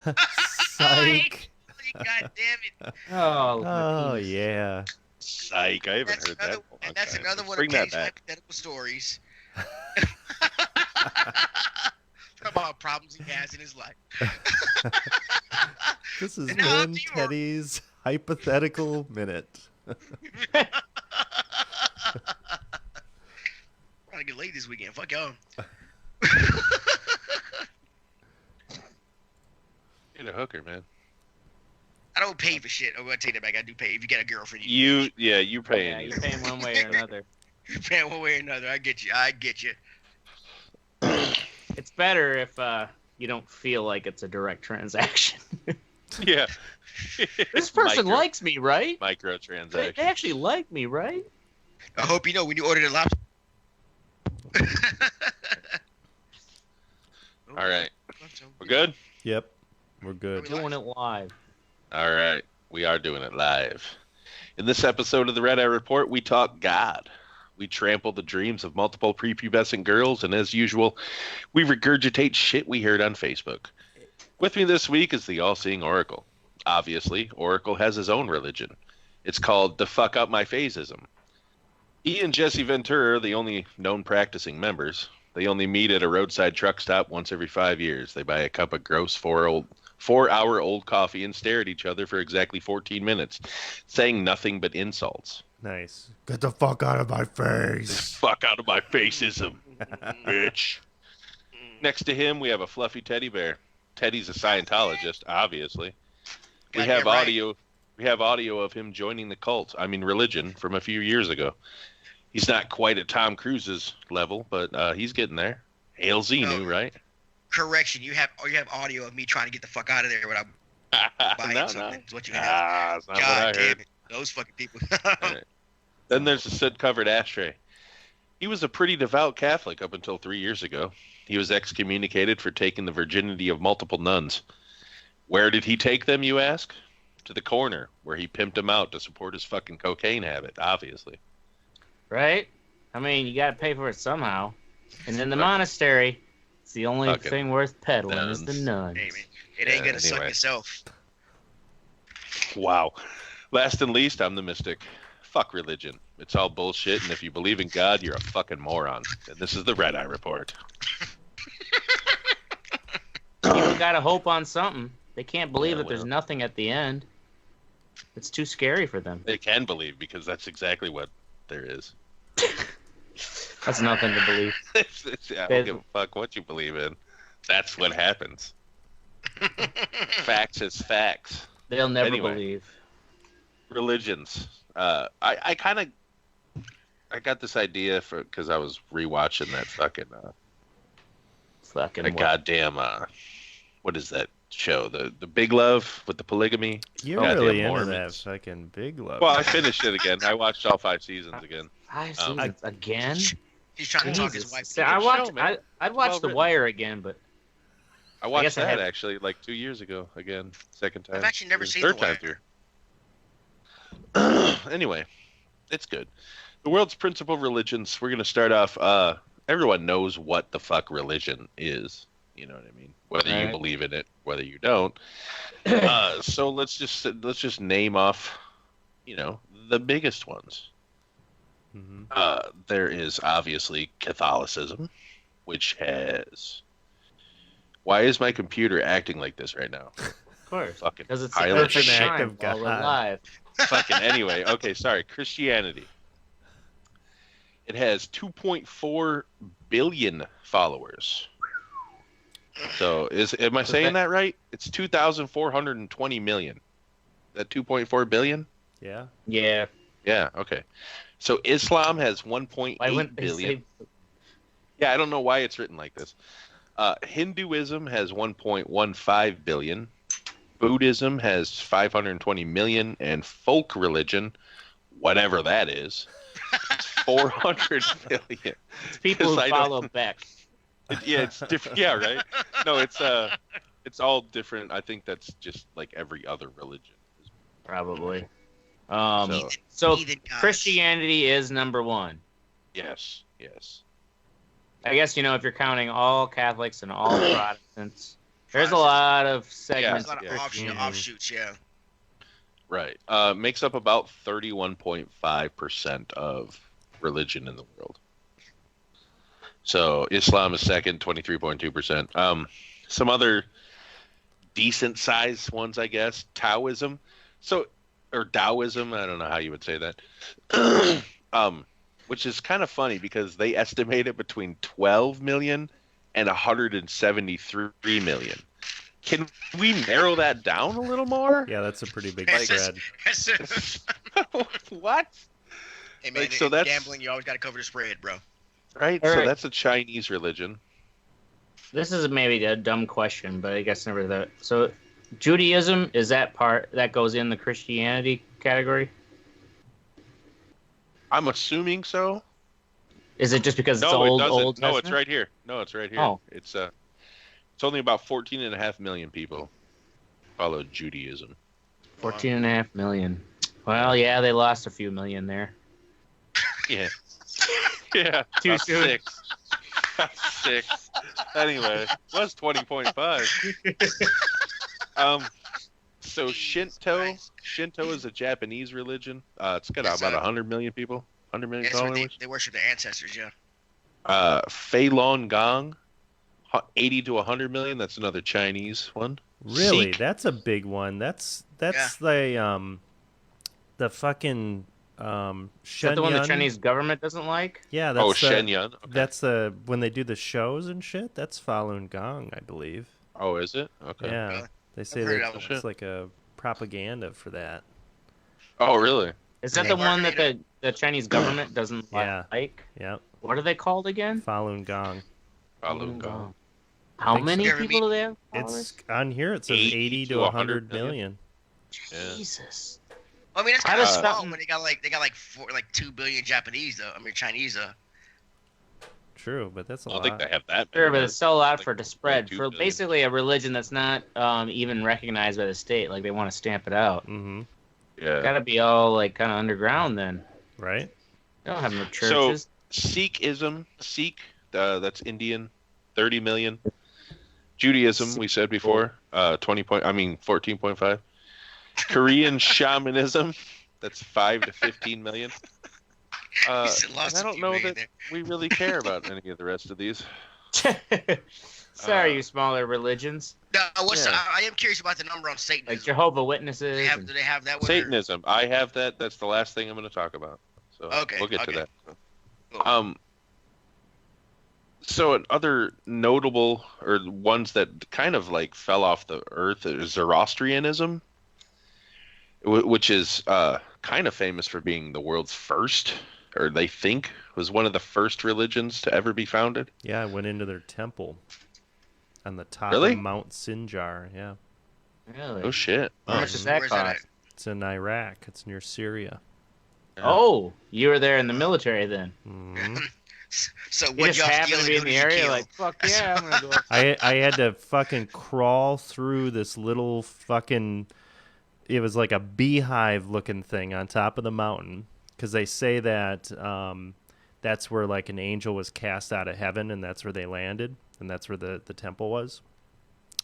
Psych. God damn it! Oh, my Oh penis. yeah. Psych! I haven't heard that. in a long And that's time. another Let's one of bring that Kenny's back. hypothetical stories. About problems he has in his life. This has And now been up to you. Teddy's hypothetical minute. We're gonna get laid this weekend. Fuck y'all. Get a hooker, man. I don't pay for shit. I'm gonna take that back. I do pay. If you get a girlfriend, You paying. Yeah, You. you're paying one way or another. you're paying one way or another. I get you. I get you. It's better if you don't feel like it's a direct transaction. Yeah. This person likes me, right? They Microtransaction. actually like me, right? I hope you know when you order the lobster. All right. We're good? Yep, we're good. Doing it live. All right. We are doing it live. In this episode of the Red Eye Report, we talk God. We trample the dreams of multiple prepubescent girls, and as usual, we regurgitate shit we heard on Facebook. With me this week is the all-seeing Oracle. Obviously, Oracle has his own religion. It's called the fuck up my phaseism. He and Jesse Ventura are the only known practicing members. They only meet at a roadside truck stop once every 5 years. They buy a cup of gross 4-hour-old coffee and stare at each other for exactly 14 minutes, saying nothing but insults. Nice. Get the fuck out of my face. Fuck out of my faceism, bitch. Next to him, we have a fluffy teddy bear. Teddy's a Scientologist, obviously. We have Goddamn right. audio. We have audio of him joining the cult. I mean, religion from a few years ago. He's not quite at Tom Cruise's level, but he's getting there. Hail Xenu, right? Correction. You have audio of me trying to get the fuck out of there without buying No, something. no. Is what you have. That's not what God I damn heard. it. Those fucking people. Right. Then there's the soot-covered ashtray. He was a pretty devout Catholic up until 3 years ago. He was excommunicated for taking the virginity of multiple nuns. Where did he take them, you ask? To the corner, where he pimped them out to support his fucking cocaine habit, obviously. Right? I mean, you gotta pay for it somehow. And in the monastery, it's the only Fucking thing worth peddling is the nuns. nuns. Hey, man, it ain't gonna suck Anyway. yourself. Wow. Last and least, I'm the mystic. Fuck religion. It's all bullshit, and if you believe in God, you're a fucking moron. And this is the Red Eye Report. People gotta hope on something. They can't believe Yeah, that there's well. nothing at the end. It's too scary for them. They can believe, because that's exactly what there is. That's nothing to believe. I don't give a fuck what you believe in. That's what happens. Facts is facts. They'll never Anyway. believe. Religions. I got this idea because I was rewatching that fucking Fucking that what? goddamn what is that show? The Big Love with the polygamy. You're Goddamn really into that Mormons. fucking Big Love. Well, I finished it again. I watched all 5 seasons again. 5 Um, seasons again? He's trying to talk his Jesus. wife. See, I'd watch Well The written. Wire again, but I watched guess I that have- actually like 2 years ago again, second time. I've actually never It was seen third The Wire. time through. Anyway, it's good. The world's principal religions. We're gonna start off. Everyone knows what the fuck religion is. You know what I mean? Whether you Right. believe in it, whether you don't. So let's just name off, the biggest ones. Mhm. There is obviously Catholicism, which has. Why is my computer acting like this right now? of course. Fucking Because it's pile a of perfect shit. act time of while we're God. live. Fucking anyway. Okay, sorry. Christianity. It has 2.4 billion followers. So am I saying that right? It's 2,420 million. That 2.4 billion? Yeah. Yeah. Yeah, okay. So Islam has Why 1.8 wouldn't they billion. say Yeah, I don't know why it's written like this. Hinduism has 1.15 billion. Buddhism has 520 million, and folk religion, whatever that is, 400 million. it's people who 'Cause I don't- follow Beck? Yeah, it's different. Yeah, right. No, it's all different. I think that's just like every other religion. Probably. So- So Heathen gods. Christianity is number one. Yes. I guess, if you're counting all Catholics and all Protestants, There's a lot of There's segments. a lot of of Christianity. offshoots, yeah. Right. Makes up about 31.5% of religion in the world. So Islam is second, 23.2%. Some other decent sized ones, I guess. Taoism. Or Taoism, I don't know how you would say that. Which is kind of funny because they estimate it between 12 million and 173 million. Can we narrow that down a little more? Yeah, that's a pretty big It's spread. What? Hey man, Like, so in that's- gambling, you always got to cover the spread, bro. Right? All So right. that's a Chinese religion. This is maybe a dumb question, but I guess never that. So, Judaism is that part that goes in the Christianity category? I'm assuming so. Is it just because it's No, old? it doesn't. Old No, it's Testament? right here. No, it's right here. Oh. It's only about 14.5 million people follow Judaism. 14.5 million. Well, yeah, they lost a few million there. Yeah. Yeah. Too about soon. 6. About 6. Anyway, was 20.5. So Shinto is a Japanese religion. It's got It's about a- 100 million people. 100 million That's where followers. they worship their ancestors, yeah. Falun Gong, 80 to 100 million. That's another Chinese one. Really? Sikh. That's a big one. That's the fucking Is that the one the Shenyang. Chinese government doesn't like? Yeah, that's the, Shenyang. Okay. That's the when they do the shows and shit. That's Falun Gong, I believe. Oh, is it? Okay. Yeah, Really? they say heard that that one. it's like a propaganda for that. Oh, really? Is that They the one that market the Chinese government doesn't Yeah. like? Yeah, What are they called again? Falun Gong. Falun Gong. How Think many so. people do they have? followers? It's on here. It says 80 to 100 million. Yeah. Jesus. I mean, that's How kind of does small something- when they got like 2 billion Japanese though. I mean Chinese though. True, but that's a I don't lot. think they have that. Sure, many. but it's so loud Like for the spread 2 for billion. basically a religion that's not even recognized by the state. Like they want to stamp it out. Mm-hmm. Yeah. Got to be all like kind of underground then. Right? They don't have no So- churches. Sikhism, that's Indian, 30 million. Judaism, we said before, 14.5. Korean shamanism, that's 5 to 15 million. You said lost I a don't few know million that there. we really care about any of the rest of these. Sorry, you smaller religions No, Yeah. I am curious about the number on Satanism. like Jehovah Witnesses. Do they have that one? or- Satanism, I have that. That's the last thing I'm going to talk about. So Okay, we'll get to okay. that. Cool. So other notable or ones that kind of like fell off the earth is Zoroastrianism, which is kind of famous for being the world's first, or they think was one of the first religions to ever be founded. Yeah, I went into their temple on the top Really? of Mount Sinjar. Yeah, Really? Oh shit! How much does that Where's that cost? it's in Iraq. It's near Syria. Oh, you were there in the military then. Mhm. So You what just y'all happened to stealing? be in Who the did you area, kill? like fuck yeah, I'm gonna go. I had to fucking crawl through this little fucking. It was like a beehive looking thing on top of the mountain because they say that that's where like an angel was cast out of heaven and that's where they landed and that's where the temple was.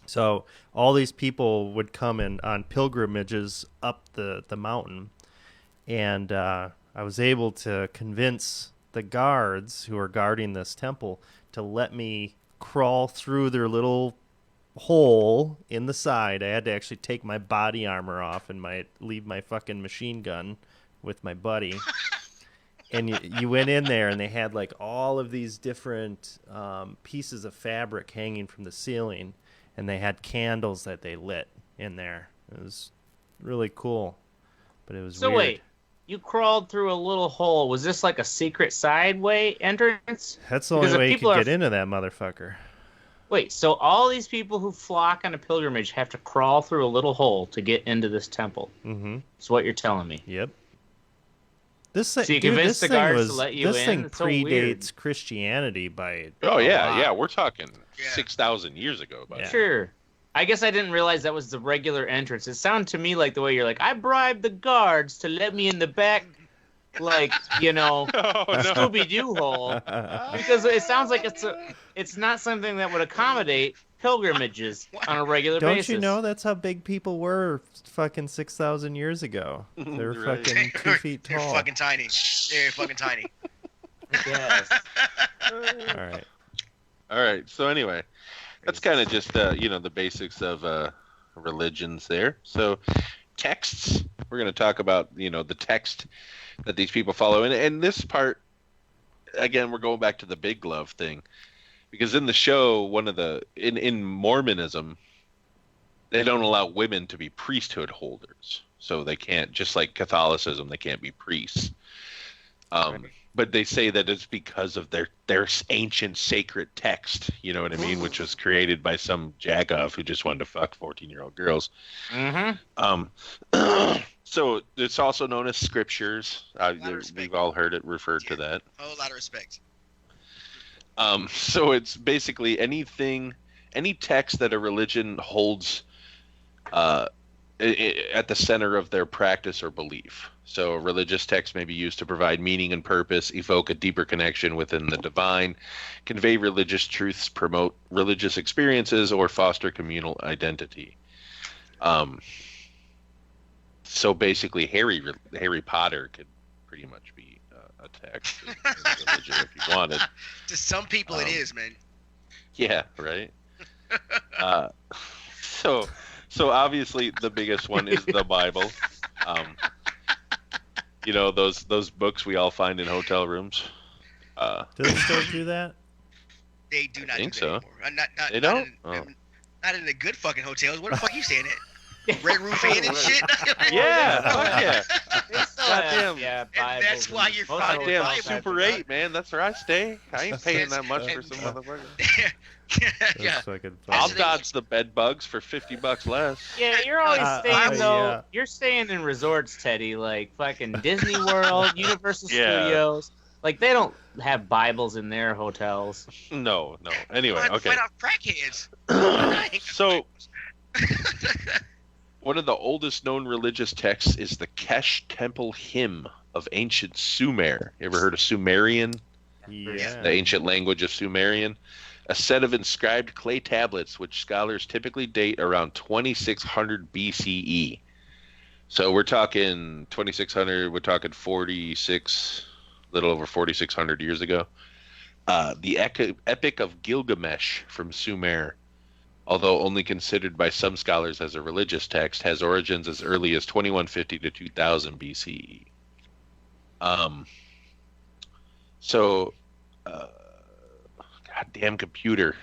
So all these people would come in on pilgrimages up the mountain, and I was able to convince the guards who are guarding this temple to let me crawl through their little hole in the side. I had to actually take my body armor off and leave my fucking machine gun with my buddy. And you went in there and they had like all of these different pieces of fabric hanging from the ceiling, and they had candles that they lit in there. It was really cool, but it was So weird. wait, you crawled through a little hole. Was this like a secret sideway entrance? That's the because only if way you people could are- get into that motherfucker. Wait, so all these people who flock on a pilgrimage have to crawl through a little hole to get into this temple. Mm-hmm. That's what you're telling me. Yep. This thing, So you dude, convinced this the thing guards was, to let you this in? thing It's so weird. predates Christianity by Oh a yeah, lot. yeah. We're talking Yeah. 6,000 years ago. Buddy. Yeah. Sure. I guess I didn't realize that was the regular entrance. It sounded to me like the way you're like, I bribed the guards to let me in the back, like, you know, Oh no. Scooby-Doo hole. Because it sounds like it's not something that would accommodate pilgrimages on a regular Don't basis. you know that's how big people were fucking 6,000 years ago? They were Right. fucking 2 feet They're tall. fucking tiny. They're fucking tiny. Yes. All right. All right. So anyway, that's kind of just the basics of religions there. So texts. We're going to talk about the text that these people follow, and this part again, we're going back to the big glove thing, because in the show, one of the in Mormonism, they don't allow women to be priesthood holders, so they can't, just like Catholicism, they can't be priests. But they say that it's because of their ancient sacred text, you know what I mean, which was created by some jagoff who just wanted to fuck 14-year-old girls. Mm-hmm. So it's also known as scriptures. Lot of respect. We've all heard it referred to that. A whole lot of respect. So it's basically any text that a religion holds at the center of their practice or belief. So a religious text may be used to provide meaning and purpose, evoke a deeper connection within the divine, convey religious truths, promote religious experiences, or foster communal identity. So basically, Harry Potter could pretty much be a text in religion if you wanted. To some people, it is, man. Yeah, right. So obviously the biggest one is the Bible. Those books we all find in hotel rooms. Do they still do that? They do not think do so. that anymore. Not, They don't? Not in the good fucking hotels. Where the fuck you staying at? Red Roof Inn and shit. Yeah, fuck yeah. They still Goddamn. have, yeah, And Bibles that's why you're most fucking hotels Goddamn Bible, have Super bro. 8, man. That's where I stay. I ain't paying that much for some motherfucker. Those Yeah. fucking I'll That's- dodge the bed bugs for $50 less. Yeah, you're always staying though. yeah. You're staying in resorts, Teddy, like fucking Disney World, Universal Yeah. Studios. Like they don't have Bibles in their hotels. No. Anyway, okay. Fight off crackheads. So, one of the oldest known religious texts is the Kesh Temple Hymn of ancient Sumer. You ever heard of Sumerian? Yeah. The ancient language of Sumerian? A set of inscribed clay tablets which scholars typically date around 2600 BCE. So we're talking 2600, we're talking 46, little over 4600 years ago. The Epic of Gilgamesh from Sumer, although only considered by some scholars as a religious text, has origins as early as 2150 to 2000 BCE. Goddamn computer.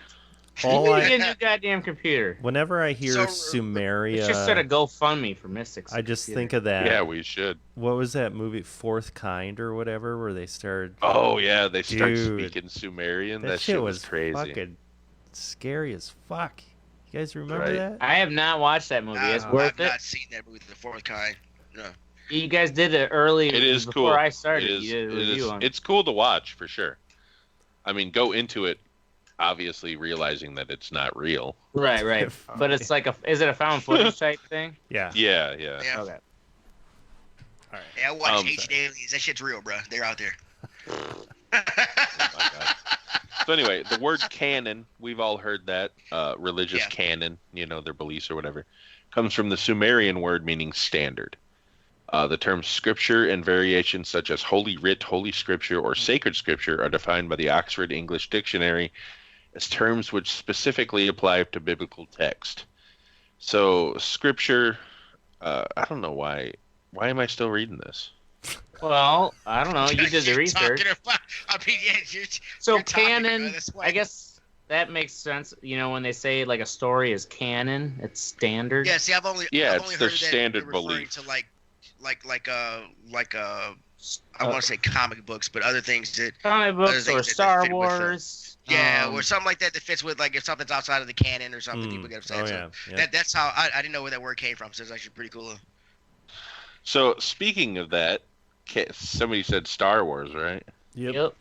All You I, need to get a new goddamn computer. whenever I hear So- Sumeria, Let's just start a GoFundMe for Mystics. I just computer. think of that. Yeah, we should. What was that movie, Fourth Kind or whatever, where they started? Oh yeah, they start Dude. speaking Sumerian. that That shit was crazy. fucking scary as fuck. You guys remember Right. that? I have not watched that movie. It's I've worth it. not seen that movie, The Fourth Kind. No. You guys did it early. It is before cool. I started. It is, You did a it is- review on it. It's cool to watch for sure. I mean, go into it obviously realizing that it's not real. Right. But it's like is it a found footage type thing? Yeah. Yeah. Yeah. Okay. All right. Yeah, I watch Um, Ancient Aliens. That shit's real, bro. They're out there. Oh my God. So anyway, the word canon, we've all heard that, religious Yeah. canon, their beliefs or whatever, comes from the Sumerian word meaning standard. The terms scripture and variations such as holy writ, holy scripture, or sacred scripture are defined by the Oxford English Dictionary as terms which specifically apply to biblical text. So scripture, I don't know why am I still reading this? Well, I don't know. You did the You're research. talking about- I mean, yeah, So you're talking, canon, bro. That's why- I guess that makes sense. When they say like a story is canon, it's standard. Yeah, see, I've only Yeah, I've it's only their heard that standard referring belief. to I want to say comic books, but other things that Comic Other books things or that Star fit with the- Wars. or something like that fits with like if something's outside of the canon or something, people get upset. Oh So yeah. that's how I didn't know where that word came from. So it's actually pretty cool. So speaking of that, somebody said Star Wars, right? Yep.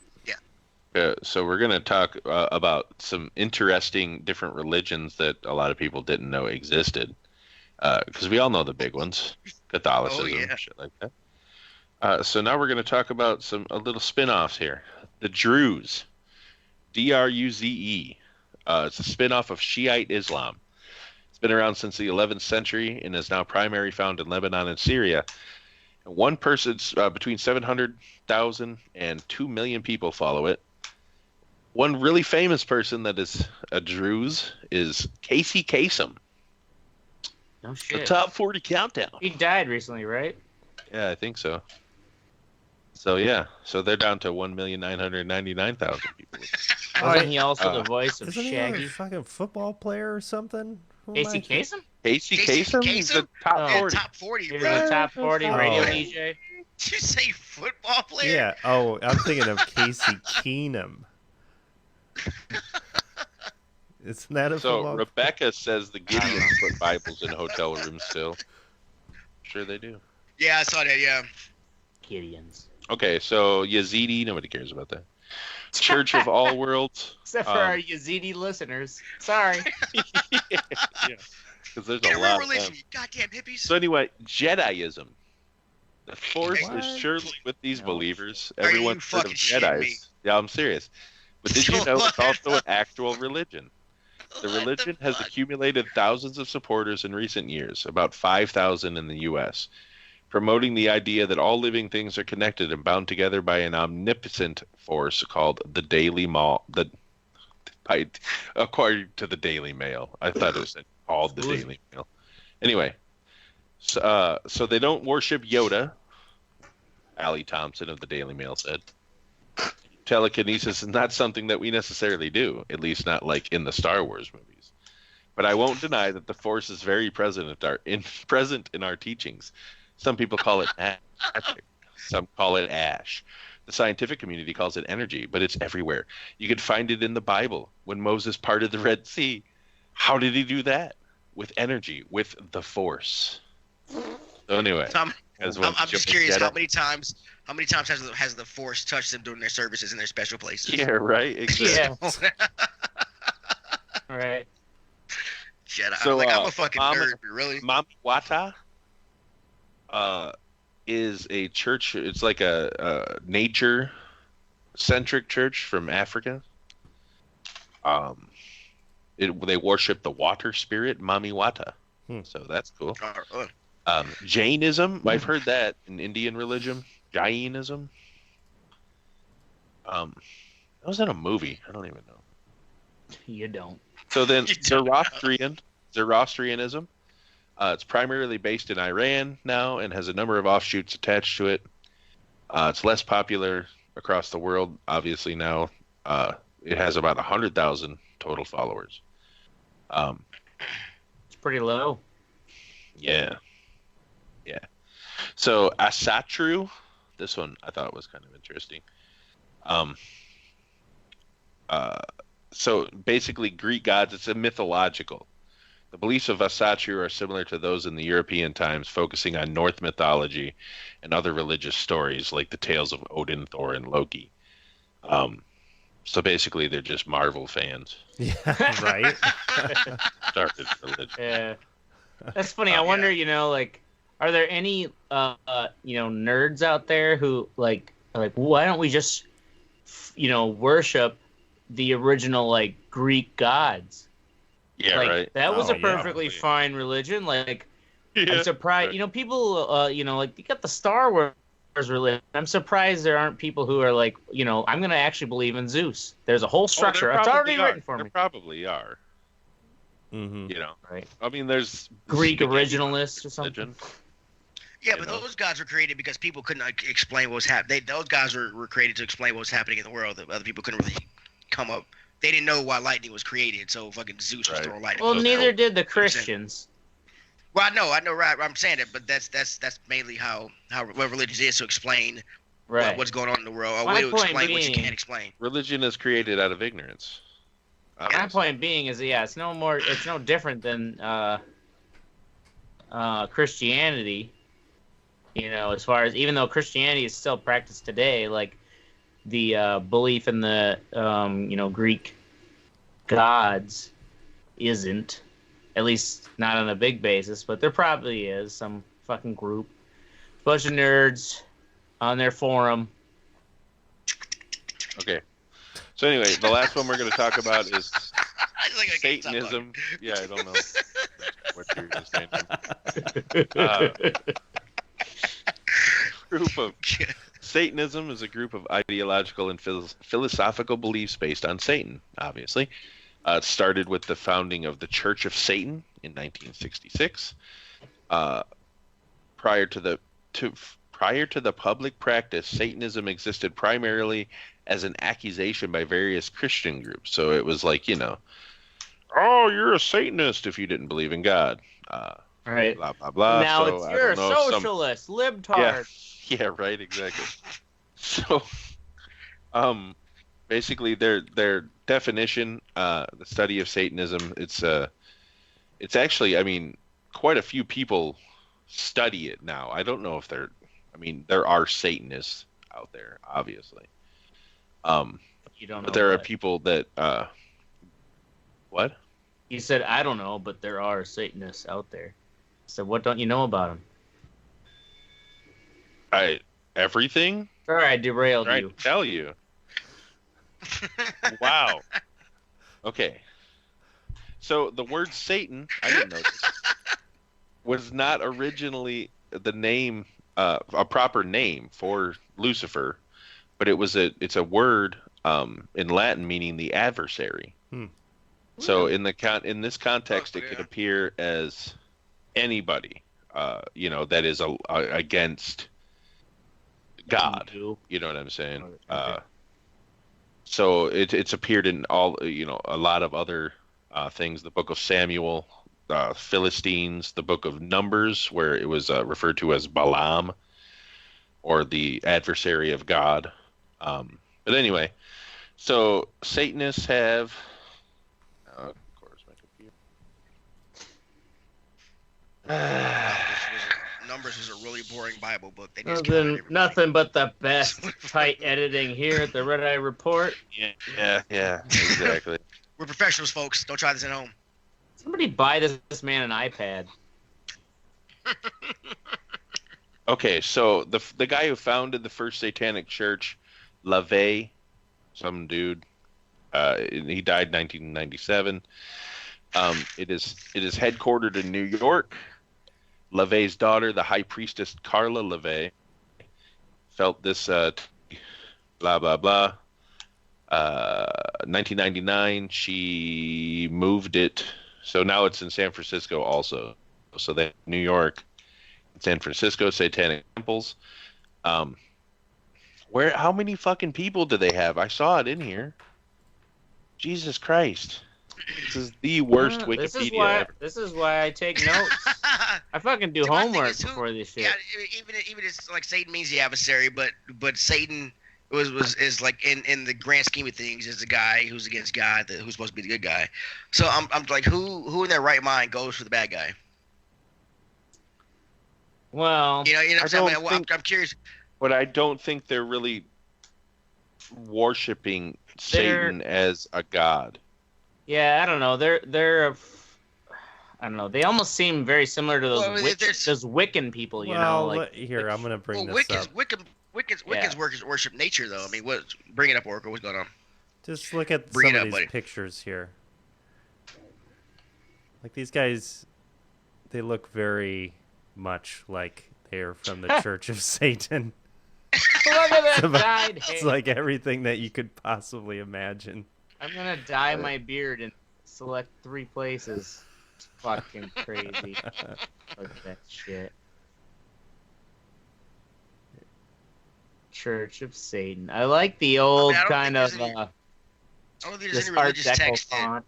So we're going to talk about some interesting different religions that a lot of people didn't know existed. Because we all know the big ones, Catholicism, yeah. shit like that. So now we're going to talk about a little spin-offs here. The Druze, Druze. It's a spin-off of Shiite Islam. It's been around since the 11th century and is now primarily found in Lebanon and Syria. And one person's between 700,000 and 2 million people follow it. One really famous person that is a Druze is Casey Kasem. No The shit. top 40 countdown. He died recently, right? Yeah, I think so. So yeah, so they're down to 1,999,000 people. Wasn't he also the voice of Isn't he Shaggy? a fucking football player or something? Who am Casey I- Kasem? Casey Casey Kasem? Kasem? The top Oh. Yeah, 40. top 40, He was bro. a top 40 radio Oh. DJ. Did you say football player? Yeah. Oh, I'm thinking of Casey Keenum. Isn't that a So football? Rebecca says the Gideons put Bibles in hotel rooms still. Sure they do. Yeah, I saw that. Yeah. Gideons. Okay, so Yazidi, nobody cares about that. Church of All Worlds. Except for our Yazidi listeners. Sorry. Because there's Get a a real lot of religion, them. you goddamn hippies. So anyway, Jediism. The Force What? is surely with these No. believers. Are you Everyone's heard of fucking shitting me? Jedis. Yeah, I'm serious. But did you know it's also an actual religion? The What religion has fuck? accumulated thousands of supporters in recent years, about 5,000 in the U.S., promoting the idea that all living things are connected and bound together by an omnipotent force called the Daily Mail. According to the Daily Mail, I thought it was called the Daily Mail. Anyway, so they don't worship Yoda. Allie Thompson of the Daily Mail said. Telekinesis is not something that we necessarily do, at least not like in the Star Wars movies. But I won't deny that the Force is very present in our teachings. Some people call it magic. Some call it ash. The scientific community calls it energy, but it's everywhere. You could find it in the Bible when Moses parted the Red Sea. How did he do that? With energy, with the Force. So anyway, So I'm just Jim curious, Jedi- how many times has the Force touched them during their services in their special places? Yeah, right. Exactly. Yeah. Right. Jedi. So, I'm a fucking Mama- nerd, really. Mamiwata is a church. It's like a nature-centric church from Africa. They worship the water spirit, Mamiwata. So that's cool. Jainism, I've heard that in Indian religion. Jainism. That was in a movie. I don't even know. You don't. So then You don't Zoroastrianism. It's primarily based in Iran now and has a number of offshoots attached to it. It's less popular across the world, obviously now. It has about 100,000 total followers. It's pretty low. Yeah. So Asatru, this one I thought was kind of interesting. So basically Greek gods, it's a mythological. The beliefs of Asatru are similar to those in the European times, focusing on Norse mythology and other religious stories like the tales of Odin, Thor, and Loki. So basically they're just Marvel fans. Yeah, right. Started religion. Yeah. That's funny. I wonder, are there any, nerds out there who are like, why don't we just, worship the original, Greek gods? Yeah, right. That was Oh, a perfectly yeah. fine religion. I'm Yeah. surprised, people, you got the Star Wars religion. I'm surprised there aren't people who are like, I'm going to actually believe in Zeus. There's a whole structure. There It's already probably written for There me. probably are. Mm-hmm. Right. I mean, there's Greek spaghetti originalists or something. religion. Yeah, You but know? those gods were created because people couldn't explain what was happening. Those gods were created to explain what was happening in the world. That other people couldn't really come up. They didn't know why lightning was created, so fucking Zeus was Right. throwing lightning. Well, bolts neither out. did the Christians. Well, I know, right? I'm saying it, but that's mainly how what religion is to explain Right. what's going on in the world, or My way to point explain what you being- can't explain. Religion is created out of ignorance. My Obviously. point being is, it's no different than Christianity. As far as, even though Christianity is still practiced today, like the belief in the Greek gods isn't, at least not on a big basis, but there probably is some fucking group, bunch of nerds on their forum. Okay. So anyway, the last one we're going to talk about is like, okay, stop talking. Satanism. Yeah, I don't know what you're saying. Group of Satanism is a group of ideological and philosophical beliefs based on Satan. Obviously, it started with the founding of the Church of Satan in 1966. Prior to the public practice, Satanism existed primarily as an accusation by various Christian groups. So it was like, oh, you're a Satanist if you didn't believe in God. Right. Blah blah blah. Now so you're a socialist, libtard. Yeah, right, exactly. So, basically, their definition, the study of Satanism, it's actually, I mean, quite a few people study it now. I don't know if there are Satanists out there, obviously. You don't know. But there are people that, what? He said, I don't know, but there are Satanists out there. So what don't you know about them? Everything? Sorry, I derailed I you. tell you. Wow. Okay. So the word Satan, I didn't know this, was not originally the name, a proper name for Lucifer, but it's a word in Latin meaning the adversary. So in this context, it could appear as anybody, that is against God. You know what I'm saying? Okay. So it's appeared in all, a lot of other things. The Book of Samuel, Philistines, the Book of Numbers, where it was referred to as Balaam, or the adversary of God. But anyway, so Satanists have, of course, my computer. Numbers is a really boring Bible book. They just counted everybody. Nothing but the best tight editing here at the Red Eye Report. Yeah, exactly. We're professionals, folks. Don't try this at home. Somebody buy this man an iPad. Okay, so the guy who founded the first Satanic Church, LaVey, some dude, he died in 1997. It is headquartered in New York. LaVey's daughter, the high priestess Carla LaVey, felt this blah blah blah. 1999, she moved it, so now it's in San Francisco also. So they New York, San Francisco Satanic temples. How many fucking people do they have? I saw it in here. Jesus Christ. This is the worst Wikipedia ever. This is why I take notes. I fucking do homework before this shit. Yeah, even it's like Satan means the adversary, but Satan is like in the grand scheme of things is the guy who's against God, who's supposed to be the good guy. So I'm like, who in their right mind goes for the bad guy? Well, you know what I'm saying? I'm curious. But I don't think they're really worshiping Satan as a god. Yeah, I don't know. They're I don't know. They almost seem very similar to those those Wiccan people, you know. Like, here, I'm gonna bring this up. Wiccans worship nature, though. I mean, bring it up, Orca. What's going on? Just look at some of these pictures here. Like these guys, they look very much like they're from the Church of Satan. Look at that dyed hair. It's like everything that you could possibly imagine. I'm gonna dye my beard and select 3 places. It's fucking crazy. Look at that shit. Church of Satan. I like the old kind of I don't think there's any Art religious Deco text. font.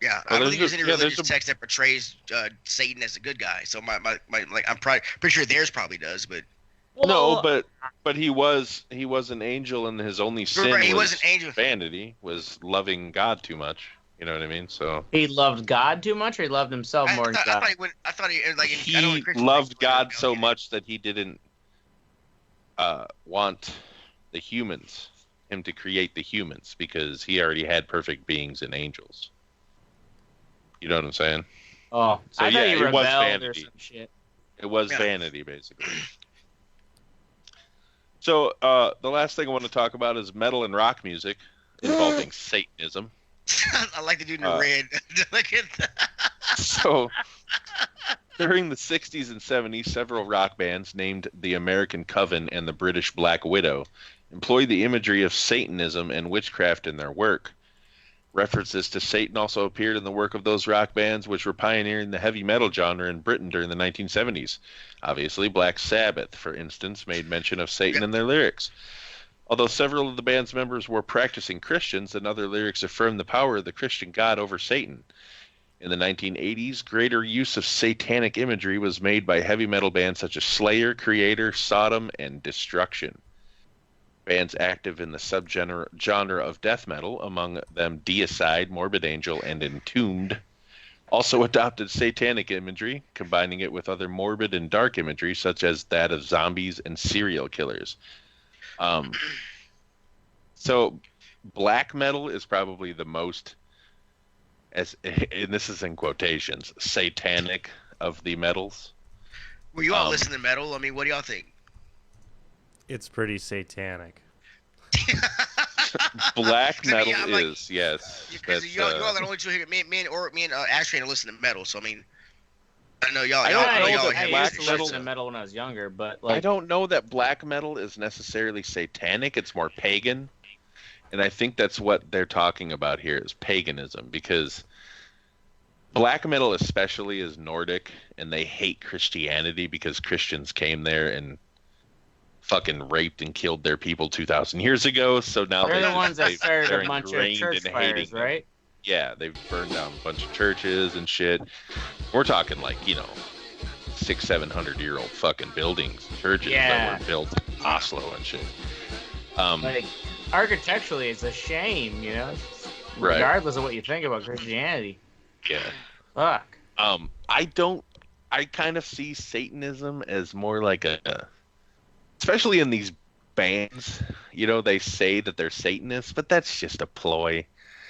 Yeah, I don't think there's any religious text that portrays Satan as a good guy. So my I'm pretty sure theirs probably does, but. No, but he was an angel, and his only sin was an angel. Vanity, was loving God too much. You know what I mean? So he loved God too much, or he loved himself more than God. I thought he loved God so much that he didn't want him to create the humans, because he already had perfect beings and angels. You know what I'm saying? Oh, so I thought he it was vanity. vanity. Or some shit. It was vanity, basically. So the last thing I want to talk about is metal and rock music involving Satanism. I like the dude in the red. Look at that. So, during the 60s and 70s, several rock bands named the American Coven and the British Black Widow employed the imagery of Satanism and witchcraft in their work. References to Satan also appeared in the work of those rock bands which were pioneering the heavy metal genre in Britain during the 1970s. Obviously, Black Sabbath, for instance, made mention of Satan in their lyrics. Although several of the band's members were practicing Christians, and other lyrics affirmed the power of the Christian God over Satan. In the 1980s, greater use of satanic imagery was made by heavy metal bands such as Slayer, Creator, Sodom, and Destruction. Bands active in the subgenre of death metal, among them Deicide, Morbid Angel, and Entombed, also adopted satanic imagery, combining it with other morbid and dark imagery such as that of zombies and serial killers. So black metal is probably the most, and this is in quotations, satanic of the metals. Well, you all listen to metal. I mean, what do y'all think? It's pretty satanic. Black metal yeah, like, is, yes. Because y'all are the only two here. Me and Ashtray listen to metal, so I mean, I know y'all. I used to listen to metal when I was younger, but like, I don't know that black metal is necessarily satanic. It's more pagan, and I think that's what they're talking about here is paganism, because black metal especially is Nordic, and they hate Christianity because Christians came there and fucking raped and killed their people 2,000 years ago. So now they're the ones that started a bunch of church fires, right? Yeah, they've burned down a bunch of churches and shit. We're talking like, 600-700-year-old fucking buildings, churches that were built in Oslo and shit. Like architecturally, it's a shame, regardless of what you think about Christianity. Yeah. Fuck. I kind of see Satanism as more like especially in these bands, they say that they're Satanists, but that's just a ploy.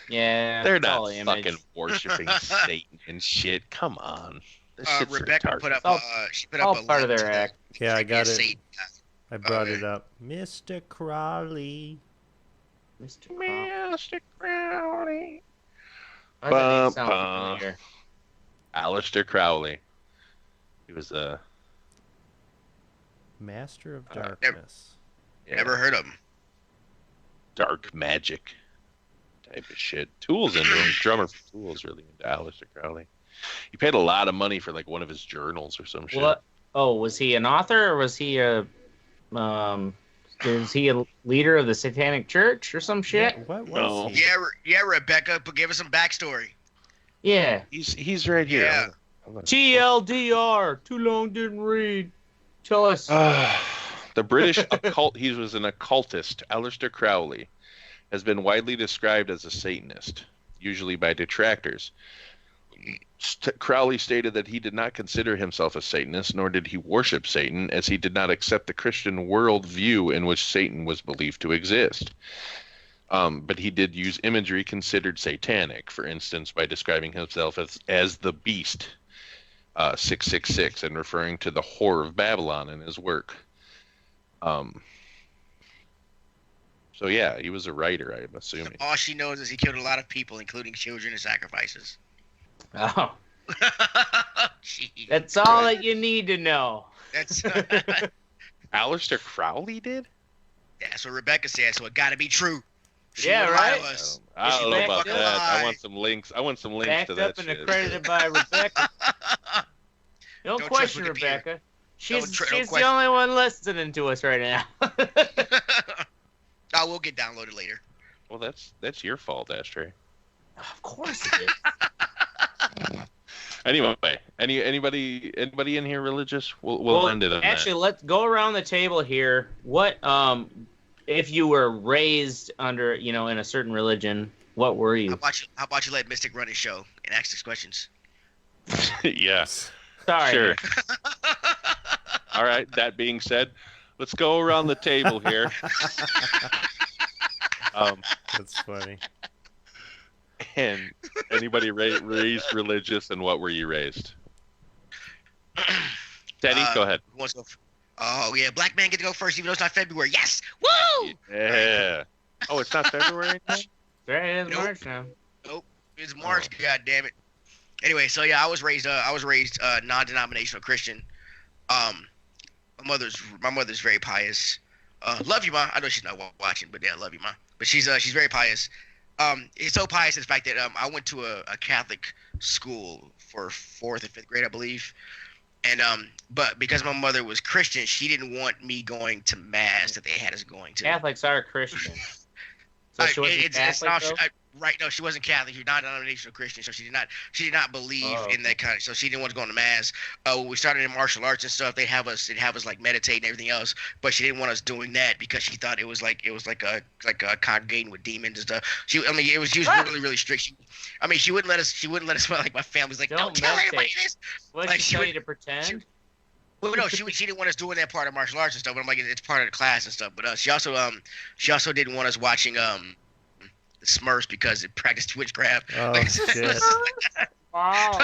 Yeah, they're not fucking worshiping Satan and shit. Come on. Rebecca put up. She put all up part of their act. Yeah, I got it. I brought it up. Mr. Crowley. Mr. Crowley. Aleister Crowley. He was a Master of Darkness. Never heard of him. Dark magic type of shit. Tools into him. Drummer for Tools really into Aleister Crowley. He paid a lot of money for like one of his journals or some shit. What? Oh, was he an author or was he a leader of the Satanic Church or some shit? What was he? Yeah, Rebecca, but give us some backstory. Yeah. He's right here. Yeah. TLDR. Too long didn't read. Tell us. The British occult. He was an occultist. Aleister Crowley has been widely described as a Satanist, usually by detractors. Crowley stated that he did not consider himself a Satanist, nor did he worship Satan, as he did not accept the Christian worldview in which Satan was believed to exist. But he did use imagery considered satanic, for instance, by describing himself as the Beast, 666, and referring to the Whore of Babylon in his work. So yeah, he was a writer, I'm assuming. All she knows is he killed a lot of people, including children and sacrifices. Oh. That's all that you need to know. That's Aleister Crowley did? That's what Rebecca said, so it gotta be true. Yeah, right? I don't know about that. I want some links. Backed to that up and shit. accredited by Rebecca. Don't question Rebecca. She's the only one listening to us right now. Oh, we'll get downloaded later. Well, that's your fault, Ashtray. Of course it is. Anyway, anybody in here religious? We'll end it on actually, that. let's go around the table here. What if you were raised under, in a certain religion, what were you? How about you let Mystic run his show and ask us questions? Yes. Sorry. Sure. All right. That being said, let's go around the table here. That's funny. And anybody raised religious, and what were you raised? Teddy, go ahead. Who wants to go? Oh yeah, black man get to go first, even though it's not February. Yes, woo! Yeah. Oh, it's not February anymore? Right, it is March now. Nope. It's March. God damn it. Anyway, so yeah, I was raised non-denominational Christian. Um, my mother's very pious. Love you, ma. I know she's not watching, but yeah, love you, ma. But she's very pious. It's so pious in fact that I went to a Catholic school for fourth and fifth grade, I believe. And but because my mother was Christian, she didn't want me going to mass that they had us going to. Catholics are Christian. So she wasn't Catholic, right? No, she wasn't Catholic. She was not denominational Christian, so she did not believe in that kind of. So she didn't want to go to mass. When we started in martial arts and stuff, they'd have us like meditate and everything else, but she didn't want us doing that because she thought it was like a congregating with demons and stuff. She was really really strict. She wouldn't let us. Like my family's like, don't tell anybody this. What like, did she tell you to pretend? Well, no, she didn't want us doing that part of martial arts and stuff. But I'm like, it's part of the class and stuff. But she also didn't want us watching the Smurfs because it practiced witchcraft. Oh shit! Wow.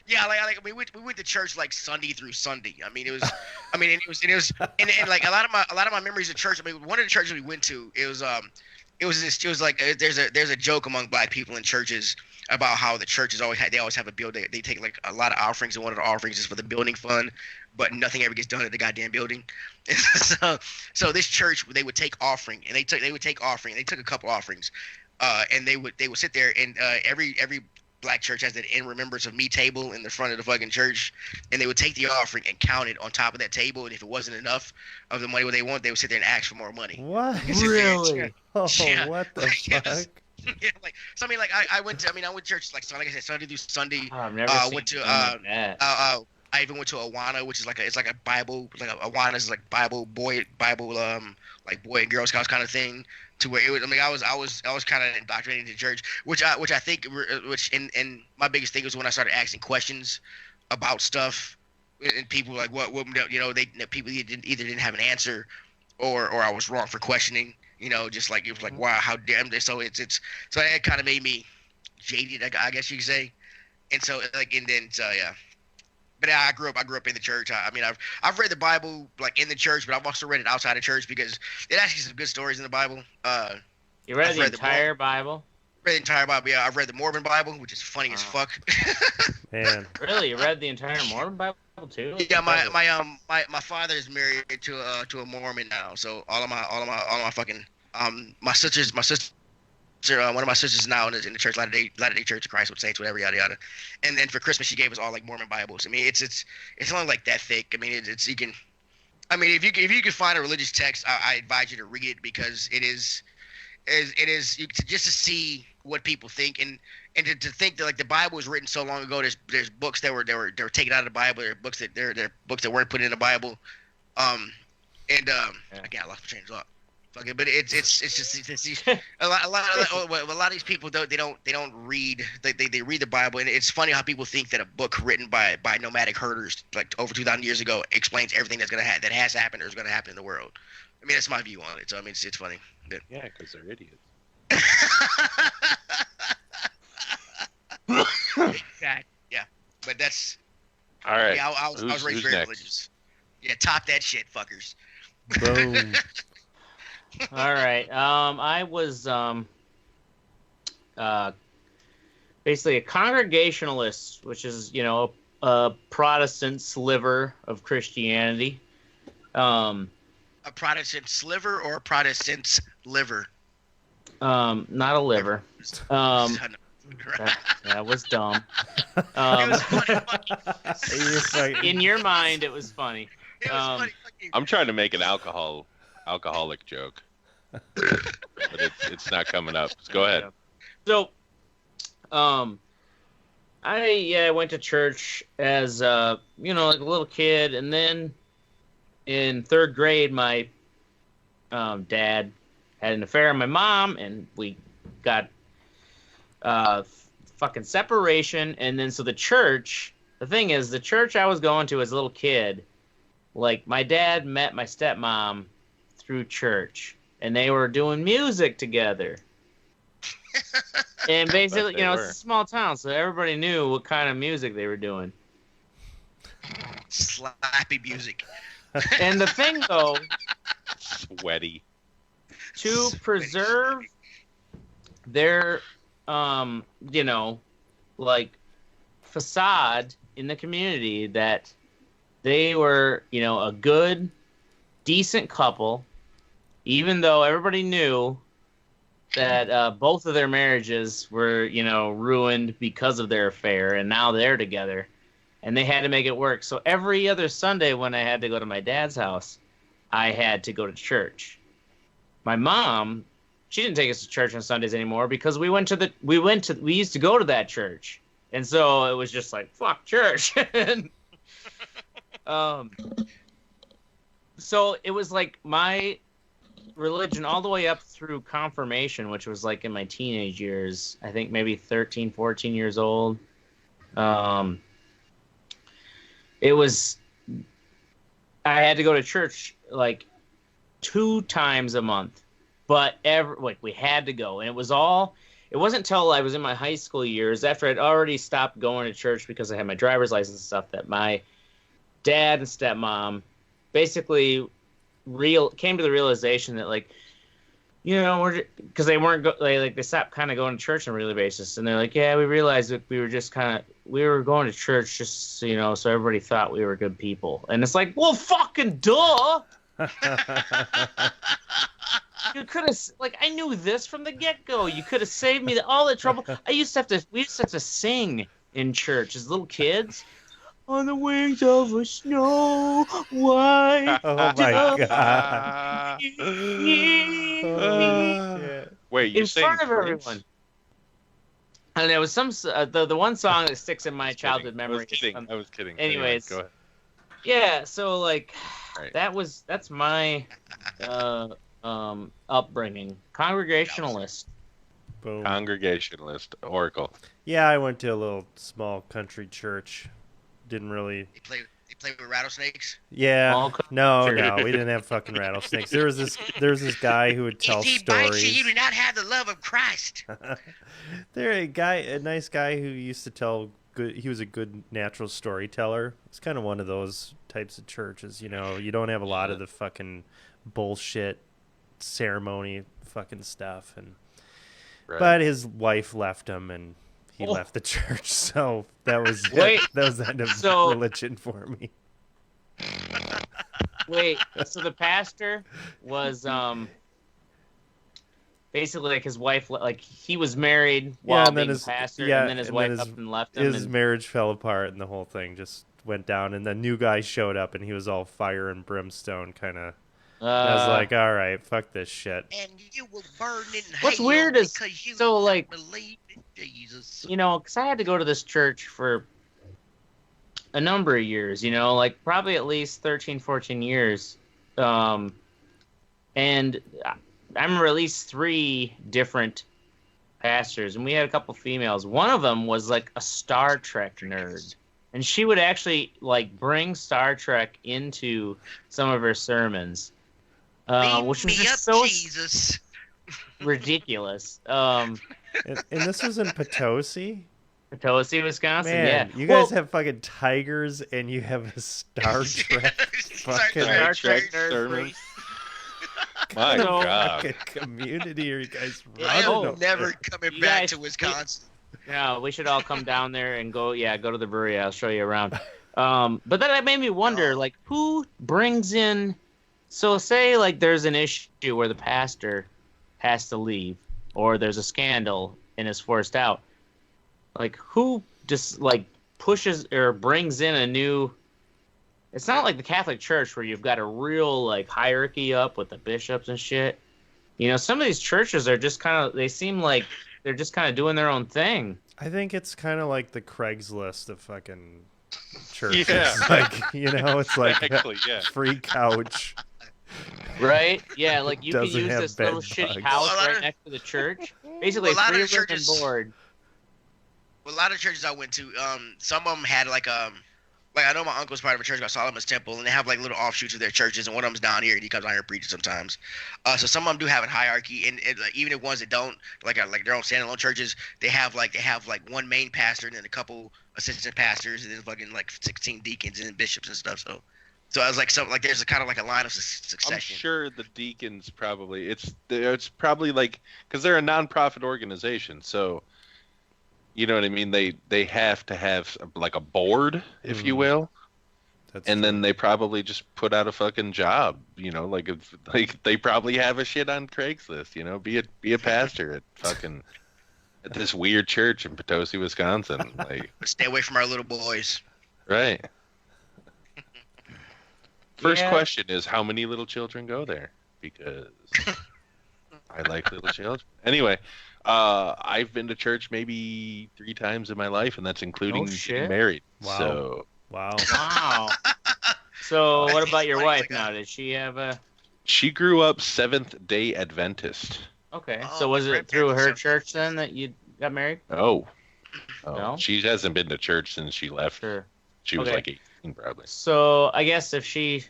Yeah, we went to church like Sunday through Sunday. It was like a lot of my memories of church. One of the churches we went to, it was like there's a joke among black people in churches about how the churches always have a building. They take like a lot of offerings, and one of the offerings is for the building fund, but nothing ever gets done at the goddamn building. So this church, they would take offering, and they took a couple offerings, and they would sit there, and every black church has that in remembrance of me table in the front of the fucking church, and they would take the offering and count it on top of that table, and if it wasn't enough of the money what they want, they would sit there and ask for more money. What? Really? Oh, Yeah. what the fuck? Yeah, I went to church like Sunday, like I said, Sunday through Sunday. Oh, I've never seen went to like that. I even went to Awana, which is like a Bible, like Awana is like Bible like Boy and Girl Scouts kind of thing. To where it was, I was kind of indoctrinated into church, which I think, and my biggest thing was when I started asking questions about stuff, and people were like what people either didn't have an answer, or I was wrong for questioning. Just like it was like, wow, how damn this. So it kind of made me jaded, I guess you could say. And so yeah. But I grew up in the church. I've read the Bible like in the church, but I've also read it outside of church because it actually some good stories in the Bible. You read the entire Bible? Read the entire Bible. Yeah, I've read the Mormon Bible, which is funny as fuck. Man. Really, you read the entire Mormon Bible too? Yeah, my father is married to a Mormon now, so all of my fucking my sister, one of my sisters now in the church, Latter Day Church of Christ with Saints, whatever, yada yada. And then for Christmas, she gave us all like Mormon Bibles. It's only like that thick. It's you can. If you can find a religious text, I advise you to read it because it is just to see what people think and to think that like the Bible was written so long ago. There's books that were taken out of the Bible. There are books that weren't put in the Bible. Again, I lost my train of thought. Okay, but it's just a lot of these people they don't read they read the Bible, and it's funny how people think that a book written by nomadic herders like over 2,000 years ago explains everything that has happened or is gonna happen in the world. That's my view on it. So it's funny. But... Yeah, because they're idiots. Yeah, but that's all right. Yeah, I was raised very religious. Yeah, top that shit, fuckers. Boom. All right. I was basically a Congregationalist, which is a Protestant sliver of Christianity. A Protestant sliver or a Protestant's liver? Not a liver. That was dumb. In your mind, it was funny. It was funny. I'm trying to make an alcoholic joke, but it's not coming up. So go ahead. So, I went to church as like a little kid, and then in third grade, my dad had an affair with my mom, and we got fucking separation. And then so the church, the thing is, the church I was going to as a little kid, like my dad met my stepmom through church, and they were doing music together. And basically, it's a small town, so everybody knew what kind of music they were doing. Slappy music. And the thing, though, sweaty. to preserve their you know, like facade in the community that they were, you know, a good, decent couple, even though everybody knew that both of their marriages were, you know, ruined because of their affair, and now they're together, and they had to make it work. So every other Sunday when I had to go to my dad's house, I had to go to church. My mom, she didn't take us to church on Sundays anymore because we used to go to that church. And so it was just like, fuck church. So it was like my religion all the way up through confirmation, which was like in my teenage years, I think maybe 13, 14 years old. It was, I had to go to church like 2 times a month, but we had to go. And it wasn't until I was in my high school years, after I'd already stopped going to church because I had my driver's license and stuff, that my dad and stepmom basically came to the realization that, like, you know, because they weren't they stopped kind of going to church on a regular basis, and they're like, yeah, we realized that we were going to church just, you know, so everybody thought we were good people. And it's like, well, fucking duh. You could have, like, I knew this from the get-go. You could have saved me all the trouble. We used to have to sing in church as little kids. On the wings of a snow white. Oh my god. Wait, you in saying front of Prince? everyone. And there was some the one song that sticks in my childhood memory. I was kidding. Anyways, go ahead. Yeah, so like Right. that's my upbringing. Congregationalist. Boom. Congregationalist Oracle. Yeah, I went to a little small country church. Didn't really. They play with rattlesnakes. Yeah. Small country No, church. we didn't have fucking rattlesnakes. There was this guy who would tell If he bites you, stories. you do not have the love of Christ. A nice guy who used to tell good. He was a good natural storyteller. It's kind of one of those types of churches, you know. You don't have a lot of the fucking bullshit ceremony fucking stuff, and Right. but his wife left him, and he Oh. left the church. So that was Wait, that was the end of so- religion for me. Wait, so the pastor was basically like his wife, like he was married while and then being his- the pastor, yeah, and then his and wife then his- up and left him. His And, marriage fell apart, and the whole thing just went down. And the new guy showed up, and he was all fire and brimstone, kind of. I was like, all right, fuck this shit. And you will burn in What's hell weird is- because you so, like- believe in Jesus. you know, because I had to go to this church for a number of years, you know, like probably at least 13, 14 years. And I remember at least 3 different pastors, and we had a couple females. One of them was like a Star Trek nerd, and she would actually like bring Star Trek into some of her sermons, Beam which was me just up, so Jesus. ridiculous. And this was in Potosi. Potosi, Wisconsin. Man, yeah, you Well, guys have fucking tigers, and you have a Star Trek fucking, Star Trek nerd sermons. freak. My So- God. fucking community. Are you guys I running? am over never there? coming You back guys- to Wisconsin. Yeah, we should all come down there and go to the brewery. I'll show you around. But then that made me wonder, like, who brings in... So say, like, there's an issue where the pastor has to leave, or there's a scandal and is forced out. Like, who just, like, pushes or brings in a new... It's not like the Catholic Church where you've got a real, like, hierarchy up with the bishops and shit. You know, some of these churches are just kind of... They seem like they're just kind of doing their own thing. I think it's kind of like the Craigslist of fucking churches. Yeah. Like, you know, it's like Actually, yeah. free couch. Right? Yeah, like you can Doesn't use have this little bed shitty bugs. house Well, a lot right of- next to the church. Basically, Well, a lot free of room and churches- board. Well, a lot of churches I went to, some of them had like I know my uncle's part of a church called Solomon's Temple, and they have like little offshoots of their churches, and one of them's down here, and he comes down here preaching sometimes. So some of them do have a hierarchy, and like, even the ones that don't, like their own standalone churches, they have like one main pastor and then a couple assistant pastors, and then fucking like 16 deacons and bishops and stuff. So I was like, there's a kind of like a line of succession. I'm sure the deacons probably it's probably like because they're a non-profit organization, so You know what I mean? They have to have like a board, if you Mhm. will, That's and true. then they probably just put out a fucking job. You know, like if, like they probably have a shit on Craigslist. You know, be a pastor at fucking at this weird church in Potosi, Wisconsin. Like, But stay away from our little boys. right. First Yeah. question is how many little children go there? Because I like little children. Anyway, I've been to church maybe 3 times in my life, and that's including Oh, getting shit. married. Wow. So Wow. Wow. So what about your Like, wife like now? Did she have a? she grew up Seventh-day Adventist. Okay. Oh, So was my it through her grandparents church then that you got married? Oh. No? She hasn't been to church since she left. Sure. She was Okay. like 18 probably. So I guess if she,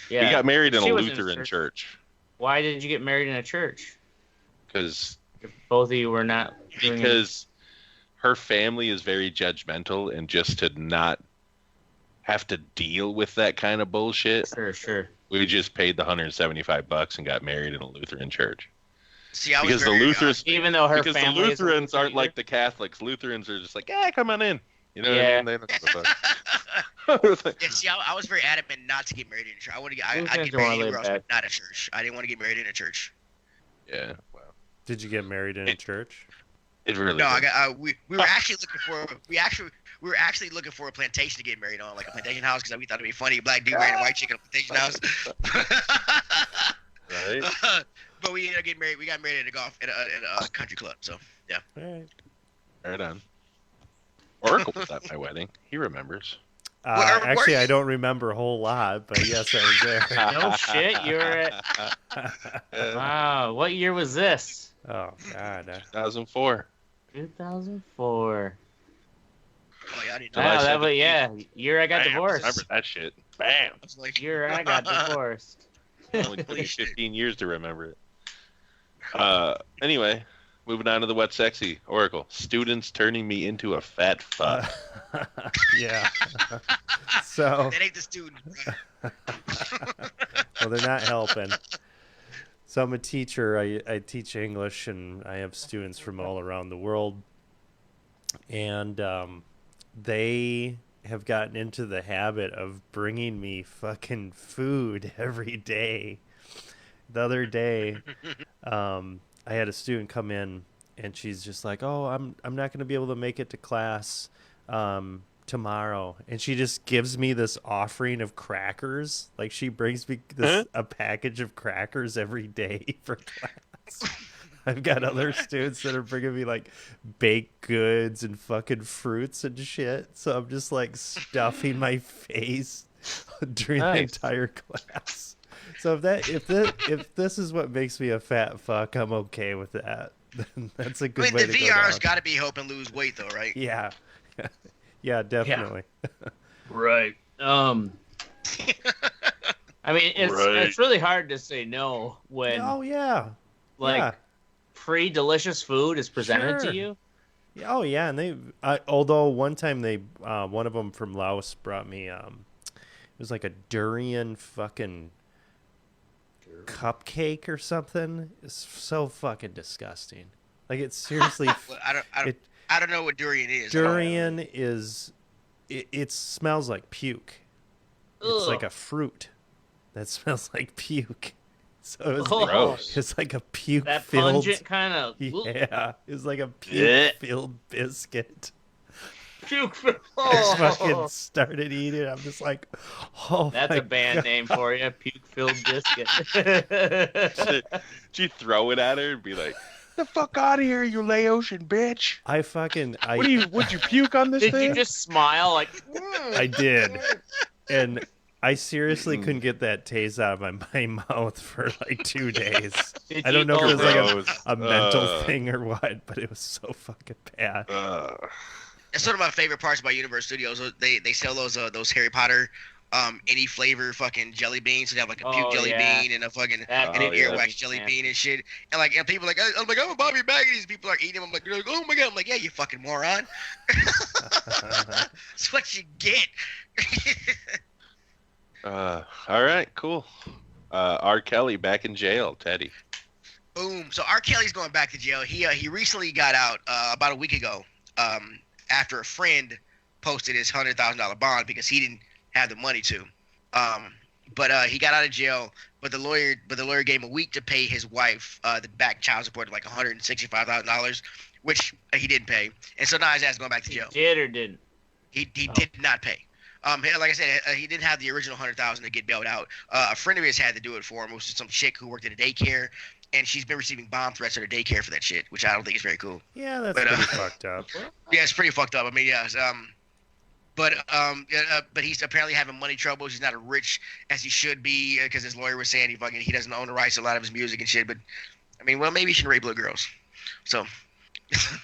yeah, We got married in She a was in Lutheran church why did you get married in a church? because If both of you were not doing it? because her family is very judgmental, and just to not have to deal with that kind of bullshit, Sure. we just paid the $175 and got married in a Lutheran church. See, I was Because the very, Lutherans, Even though her because the family isn't Lutherans aren't either? like the Catholics. Lutherans are just like, yeah, come on in. You know what Yeah. I mean? They don't give a fuck. Yeah, see, I was very adamant not to get married in a church. I'd Lutherans get are more married laid anywhere else, back. but not a church. I didn't want to get married in a church. Yeah, well, Did you get married in a church? it really. No, is. we were actually looking for a plantation to get married on, like a plantation house, because we thought it'd be funny, a black dude marrying a white chick in a plantation house. Right? But we ended up getting married. We got married at a country club. So yeah. All right. Right on. Oracle was at my wedding. He remembers. Were Actually, you- I don't remember a whole lot, but yes, I was there. No shit, you were at. Wow, what year was this? Oh God. 2004. 2004. Oh yeah, I didn't July know. Wow, that 17th. was yeah, year I got Bam, divorced. Remember that shit. Bam. I was like, Year I got divorced. Only took me 15 years to remember it. Anyway, moving on to the wet sexy. Oracle. Students turning me into a fat fuck. Yeah. So, that ain't the student. Bro. well, they're not helping. So I'm a teacher. I teach English, and I have students from all around the world. And they have gotten into the habit of bringing me fucking food every day. The other day, I had a student come in, and she's just like, "Oh, I'm not going to be able to make it to class tomorrow," and she just gives me this offering of crackers. Like, she brings me this a package of crackers every day for class. I've got other students that are bringing me like baked goods and fucking fruits and shit. So I'm just like stuffing my face during the Nice. entire class. So if this is what makes me a fat fuck, I'm okay with that. That's a I good mean, way the to go VR's down. got to be helping lose weight, though, right? Yeah. Yeah, definitely. Right. I mean, it's really hard to say no when Oh yeah. like yeah. free delicious food is presented Sure. to you. Yeah, oh yeah, and they although one time they one of them from Laos brought me it was like a durian fucking cupcake or something. It's so fucking disgusting. Like, it's seriously Well, it I don't know what durian is. durian is it smells like puke. It's like Ugh. a fruit that smells like puke. So it's Oh. like, Gross. it's like a puke That filled pungent kind of yeah, it's like a Yeah. puke filled biscuit. puke. I fucking started eating. I'm just like, oh, That's my a band God. name for you, puke filled biscuit. Did you throw it at her and be like, "The fuck out of here, you Laotian bitch! I fucking Would you puke on this Did thing?" you just smile like? I did, and I seriously Mm. couldn't get that taste out of my mouth for like 2 days. Did I don't you- know if it was like Gross. a mental Ugh. thing or what, but it was so fucking bad. That's one of my favorite parts about Universal Studios. They sell those Harry Potter any flavor fucking jelly beans. So they have like a puke Oh, jelly yeah. bean and a fucking That and an Oh, yeah. earwax jelly bean and shit. And like and people are like I'm like, oh, Bobby Baggins. These people are eating them. I'm like, oh my God. I'm like, yeah, you fucking moron. That's what you get. All right, cool. R. Kelly back in jail, Teddy. Boom. So R. Kelly's going back to jail. He recently got out about a week ago. after a friend posted his $100,000 bond because he didn't have the money to. But he got out of jail. But the lawyer gave him a week to pay his wife the back child support of like $165,000, which he didn't pay. And so now his ass going back to jail. He did or didn't? He did not pay. Like I said, he didn't have the original $100,000 to get bailed out. A friend of his had to do it for him. It was some chick who worked at a daycare, and she's been receiving bomb threats at her daycare for that shit, which I don't think is very cool. Yeah, that's But, pretty fucked up. Yeah, it's pretty fucked up. I mean, yeah. But he's apparently having money troubles. He's not as rich as he should be because his lawyer was saying he doesn't own the rights to a lot of his music and shit. But I mean, well, maybe he shouldn't rape little girls. So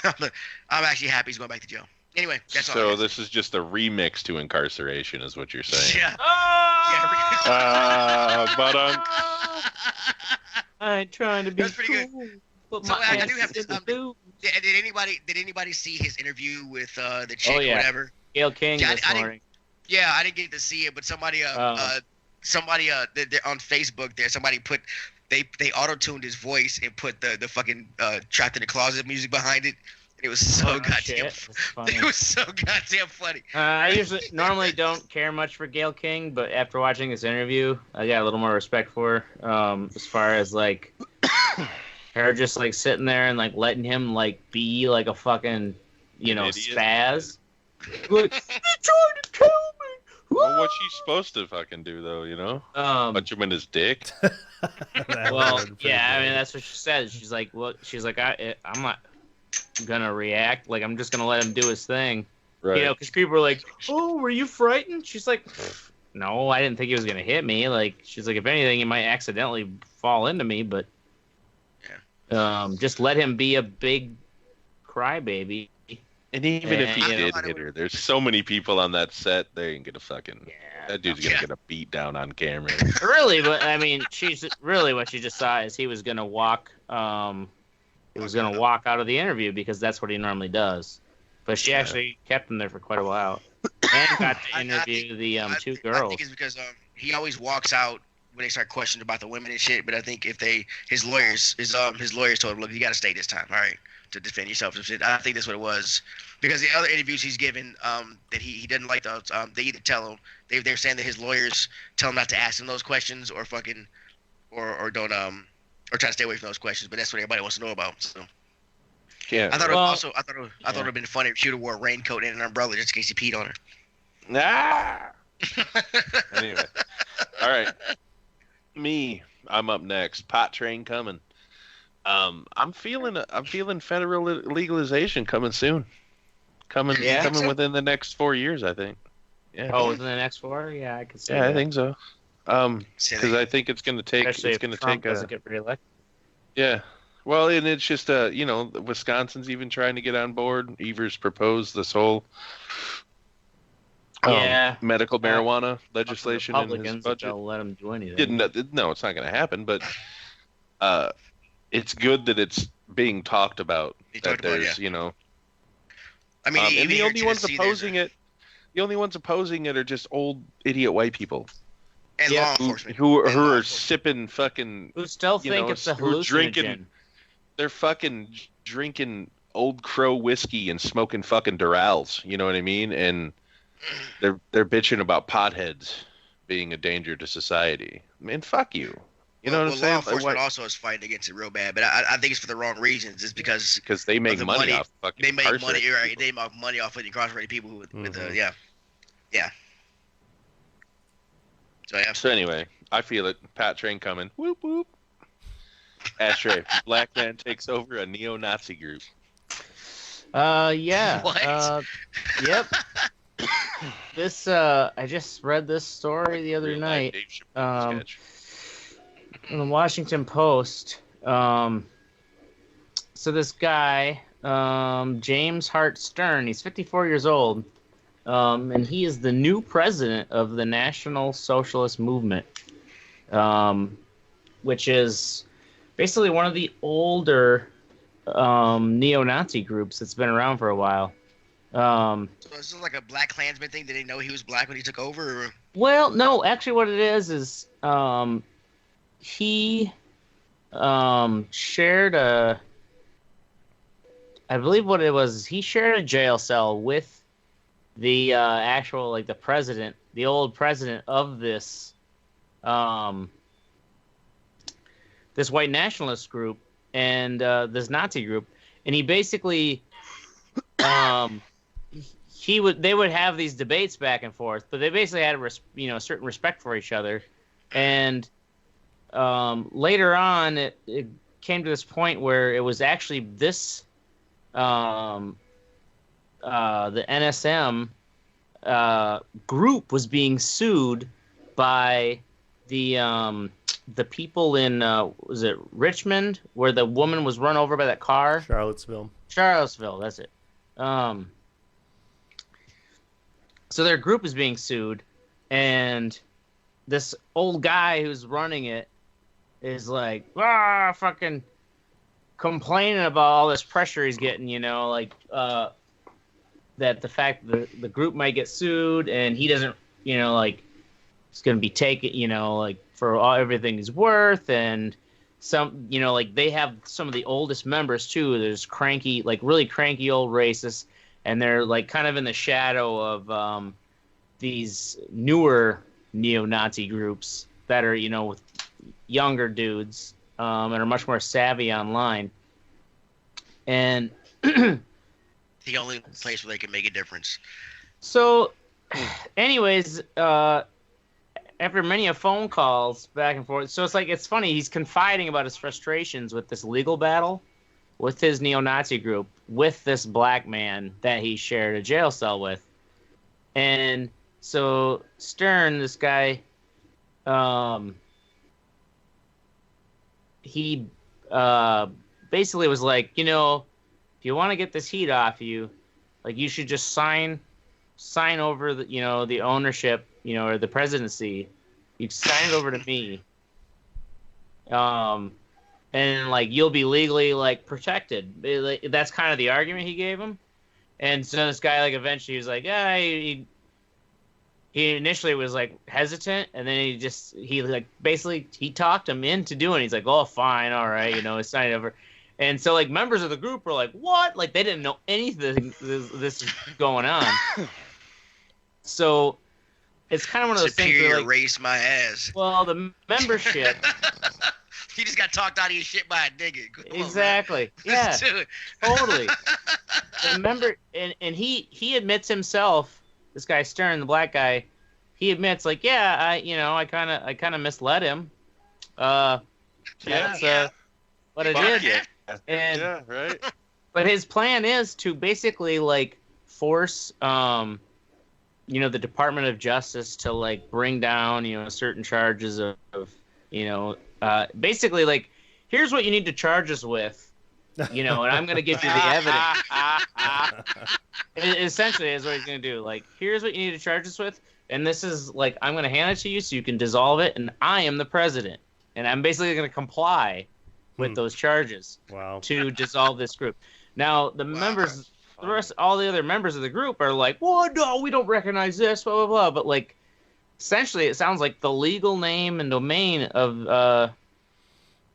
I'm actually happy he's going back to jail. Anyway, that's all. So this is just a remix to incarceration, is what you're saying? Yeah. But I ain't trying to be That's pretty good. cool. But So my I ass do have is this. in the boob. Did anybody see his interview with the chick Oh, yeah. or whatever? Gail King Yeah, this I didn't- morning. Yeah, I didn't get to see it, but somebody on Facebook there, somebody put they auto-tuned his voice and put the fucking Trapped in the Closet music behind it. And it was so Oh, goddamn shit. That's funny. It was so goddamn funny. I normally don't care much for Gail King, but after watching this interview, I got a little more respect for her. As far as like her just like sitting there and like letting him like be like a fucking idiot. spaz. Like, you're trying to kill me. well, what's she supposed to fucking do, though, you know? Punch him in his dick? That Well, would've been yeah, I pretty mean that's what she said. She's like, "Well, she's like, I'm not gonna react. Like, I'm just gonna let him do his thing." Right. You know, because people were like, "Oh, were you frightened?" She's like, "No, I didn't think he was gonna hit me." Like, she's like, "If anything, he might accidentally fall into me, but just let him be a big crybaby." And even if he Yeah. did hit her, there's so many people on that set, they ain't gonna fucking... Yeah. That dude's gonna Yeah. get a beat down on camera. Really, but I mean, she's really what she just saw is he was gonna walk. He was gonna walk out of the interview because that's what he normally does. But she actually kept him there for quite a while, and got to interview the two I girls. think it's because he always walks out when they start questioning about the women and shit. But I think if his lawyers told him, look, you got to stay this time, all right, to defend yourself and shit. I think that's what it was. Because the other interviews he's given, that he doesn't like those, they either tell him they're saying that his lawyers tell him not to ask him those questions or fucking or don't or try to stay away from those questions. But that's what everybody wants to know about. So Yeah. I thought Well, I thought it would have been funny if she would have wore a raincoat and an umbrella just in case he peed on her. Ah! Anyway. All right. I'm up next. Pot train coming. I'm feeling federal legalization coming soon. Coming within the next 4 years, I think. Yeah. Oh, within the next 4? Yeah, I could see. Yeah, that. I think so. Because I think it's going to take. Especially it's going if to Trump take doesn't get reelected. Yeah. Well, and it's just Wisconsin's even trying to get on board. Evers proposed this whole medical marijuana legislation in his Republicans, budget. they'll let them do anything. No, it's not going to happen. But it's good that it's being talked about. He That talked about it, there's, I mean, and even the here in only ones Tennessee, opposing it. The only ones opposing it are just old idiot white people and Yeah. law enforcement who And law are enforcement. sipping fucking. Who still you think know, it's a who are drinking- hallucinogen? They're fucking drinking Old Crow whiskey and smoking fucking Durals. You know what I mean? And they're bitching about potheads being a danger to society. Man, fuck you. You know what I'm saying? Law Like, enforcement what- also is fighting against it real bad, but I think it's for the wrong reasons. It's because Because they make the money money- off fucking they make money. incarcerating Right? people. They make money off with incarcerated people with Mhm. yeah. So yeah. So anyway, I feel it. Pat train coming. Whoop whoop. Ashtray. Black man takes over a neo-Nazi group. Yeah. What? Yep. This I just read this story the other Real life night Dave Chappelle um, sketch. in the Washington Post. So this guy, James Hart Stern, he's 54 years old, and he is the new president of the National Socialist Movement, which is basically one of the older neo-Nazi groups that's been around for a while. So this is like a Black Klansman thing. Did they know he was black when he took over? Or? Well, no, actually what it is he shared a I believe what it was, he shared a jail cell with the actual, like, the president, the old president of this this white nationalist group and this Nazi group, and he basically they would have these debates back and forth, but they basically had a certain respect for each other, and later on it came to this point where it was actually this the NSM group was being sued by the people in was it Richmond, where the woman was run over by that car? Charlottesville, that's it. So their group is being sued, and this old guy who's running it is like, fucking complaining about all this pressure he's getting, like that the fact that the group might get sued, and he doesn't, like, it's going to be taken, like, for everything he's worth, and some, like, they have some of the oldest members too. There's cranky, like, really cranky old racists, and they're, like, kind of in the shadow of these newer neo-Nazi groups that are, with younger dudes and are much more savvy online. And the only place where they can make a difference. So, anyways, after many phone calls back and forth, so it's funny, he's confiding about his frustrations with this legal battle with his neo-Nazi group, with this black man that he shared a jail cell with. And so Stern, this guy, he basically was like, if you want to get this heat off you, like, you should just sign over the, the ownership, or the presidency. You sign it over to me. And, like, you'll be legally, like, protected. That's kind of the argument he gave him. And so this guy, like, eventually he was like, yeah, he initially was, like, hesitant, and then he talked him into doing it. He's like, oh, fine, all right, it's signed over. And so, like, members of the group were like, what? Like, they didn't know anything this is going on. So it's kind of one of those things where, like, race my ass. Well, the membership... You just got talked out of your shit by a nigga. Exactly. Yeah. Totally. Remember, and he admits himself, this guy Stern, the black guy, he admits, like, yeah, I kind of misled him. That's what it is. Yeah. And Yeah, right. but his plan is to basically, like, force the Department of Justice to, like, bring down certain charges of basically, like, here's what you need to charge us with, and I'm going to give you the evidence. It essentially is what he's going to do. Like, here's what you need to charge us with, and this is, like, I'm going to hand it to you so you can dissolve it, and I am the president, and I'm basically going to comply with those charges to dissolve this group. Now, the members, all the other members of the group are like, well, no, we don't recognize this, blah, blah, blah, but, like, essentially, it sounds like the legal name and domain of,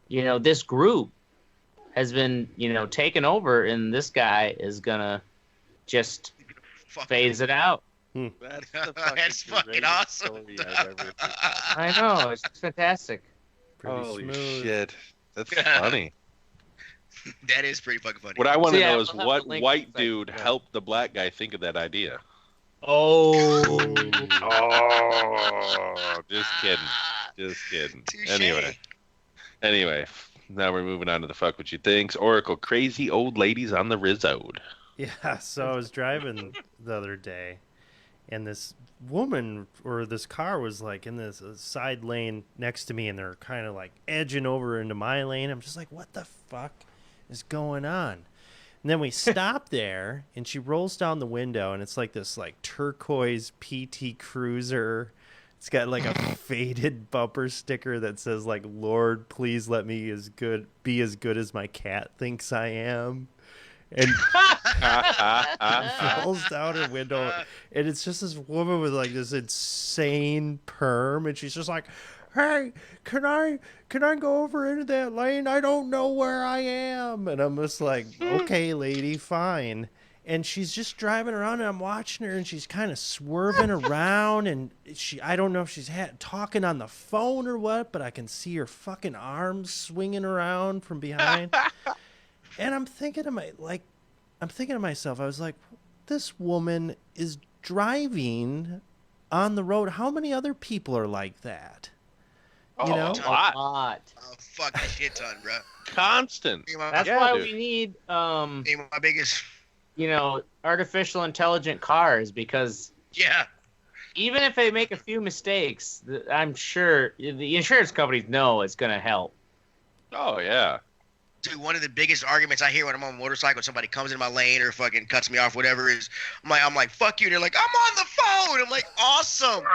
this group has been, taken over, and this guy is gonna just phase it out. That's fucking awesome. I know, it's fantastic. Holy smooth. shit. That's funny. That is pretty fucking funny. What I want to know is we'll have what the link white inside. dude helped the black guy think of that idea. Oh. Oh, just kidding. Touché. Anyway, now we're moving on to the fuck what you thinks. Oracle, crazy old ladies on the Rizzo. Yeah, so I was driving the other day, and this woman or this car was, like, in this side lane next to me, and they're kind of, like, edging over into my lane. I'm just like, what the fuck is going on? And then we stop there, and she rolls down the window, and it's like this, like, turquoise PT Cruiser. It's got, like, a faded bumper sticker that says, like, Lord, please let me be as good as my cat thinks I am. And rolls down her window, and it's just this woman with, like, this insane perm, and she's just like, hey, can I go over into that lane? I don't know where I am. And I'm just like, okay, lady, fine. And she's just driving around, and I'm watching her, and she's kind of swerving around, and I don't know if she's talking on the phone or what, but I can see her fucking arms swinging around from behind. And I'm thinking to myself, I was like, this woman is driving on the road. How many other people are like that? Oh, You know? a lot. Oh, fuck, a shit ton, bro. Constant. That's Yeah, why dude. we need, My biggest. artificial intelligent cars, because Yeah. even if they make a few mistakes, I'm sure the insurance companies know it's going to help. Oh yeah. Dude, one of the biggest arguments I hear when I'm on a motorcycle, somebody comes in my lane or fucking cuts me off, whatever it is, I'm like, fuck you. They're like, I'm on the phone. I'm like, awesome.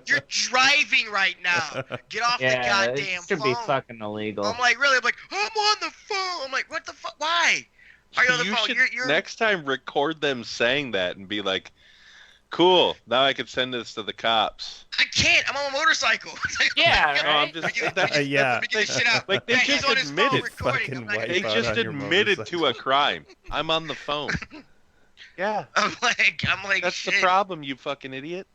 You're driving right now. Get off the Yeah, goddamn it should phone. be fucking illegal. I'm like, really? I'm like, I'm on the phone. I'm like, what the fuck? Why? Are you on the You phone? should You're next time record them saying that and be like, cool, now I can send this to the cops. I can't. I'm on a motorcycle. It's like, Yeah, No, I'm right? just Yeah. Let me get this shit out. Like, they Yeah, just he's on his phone admitted. recording. Fucking I'm like, white. They Wipe out just on your admitted motorcycle. to a crime. I'm on the phone. Yeah, I'm like, that's shit. the problem, you fucking idiot.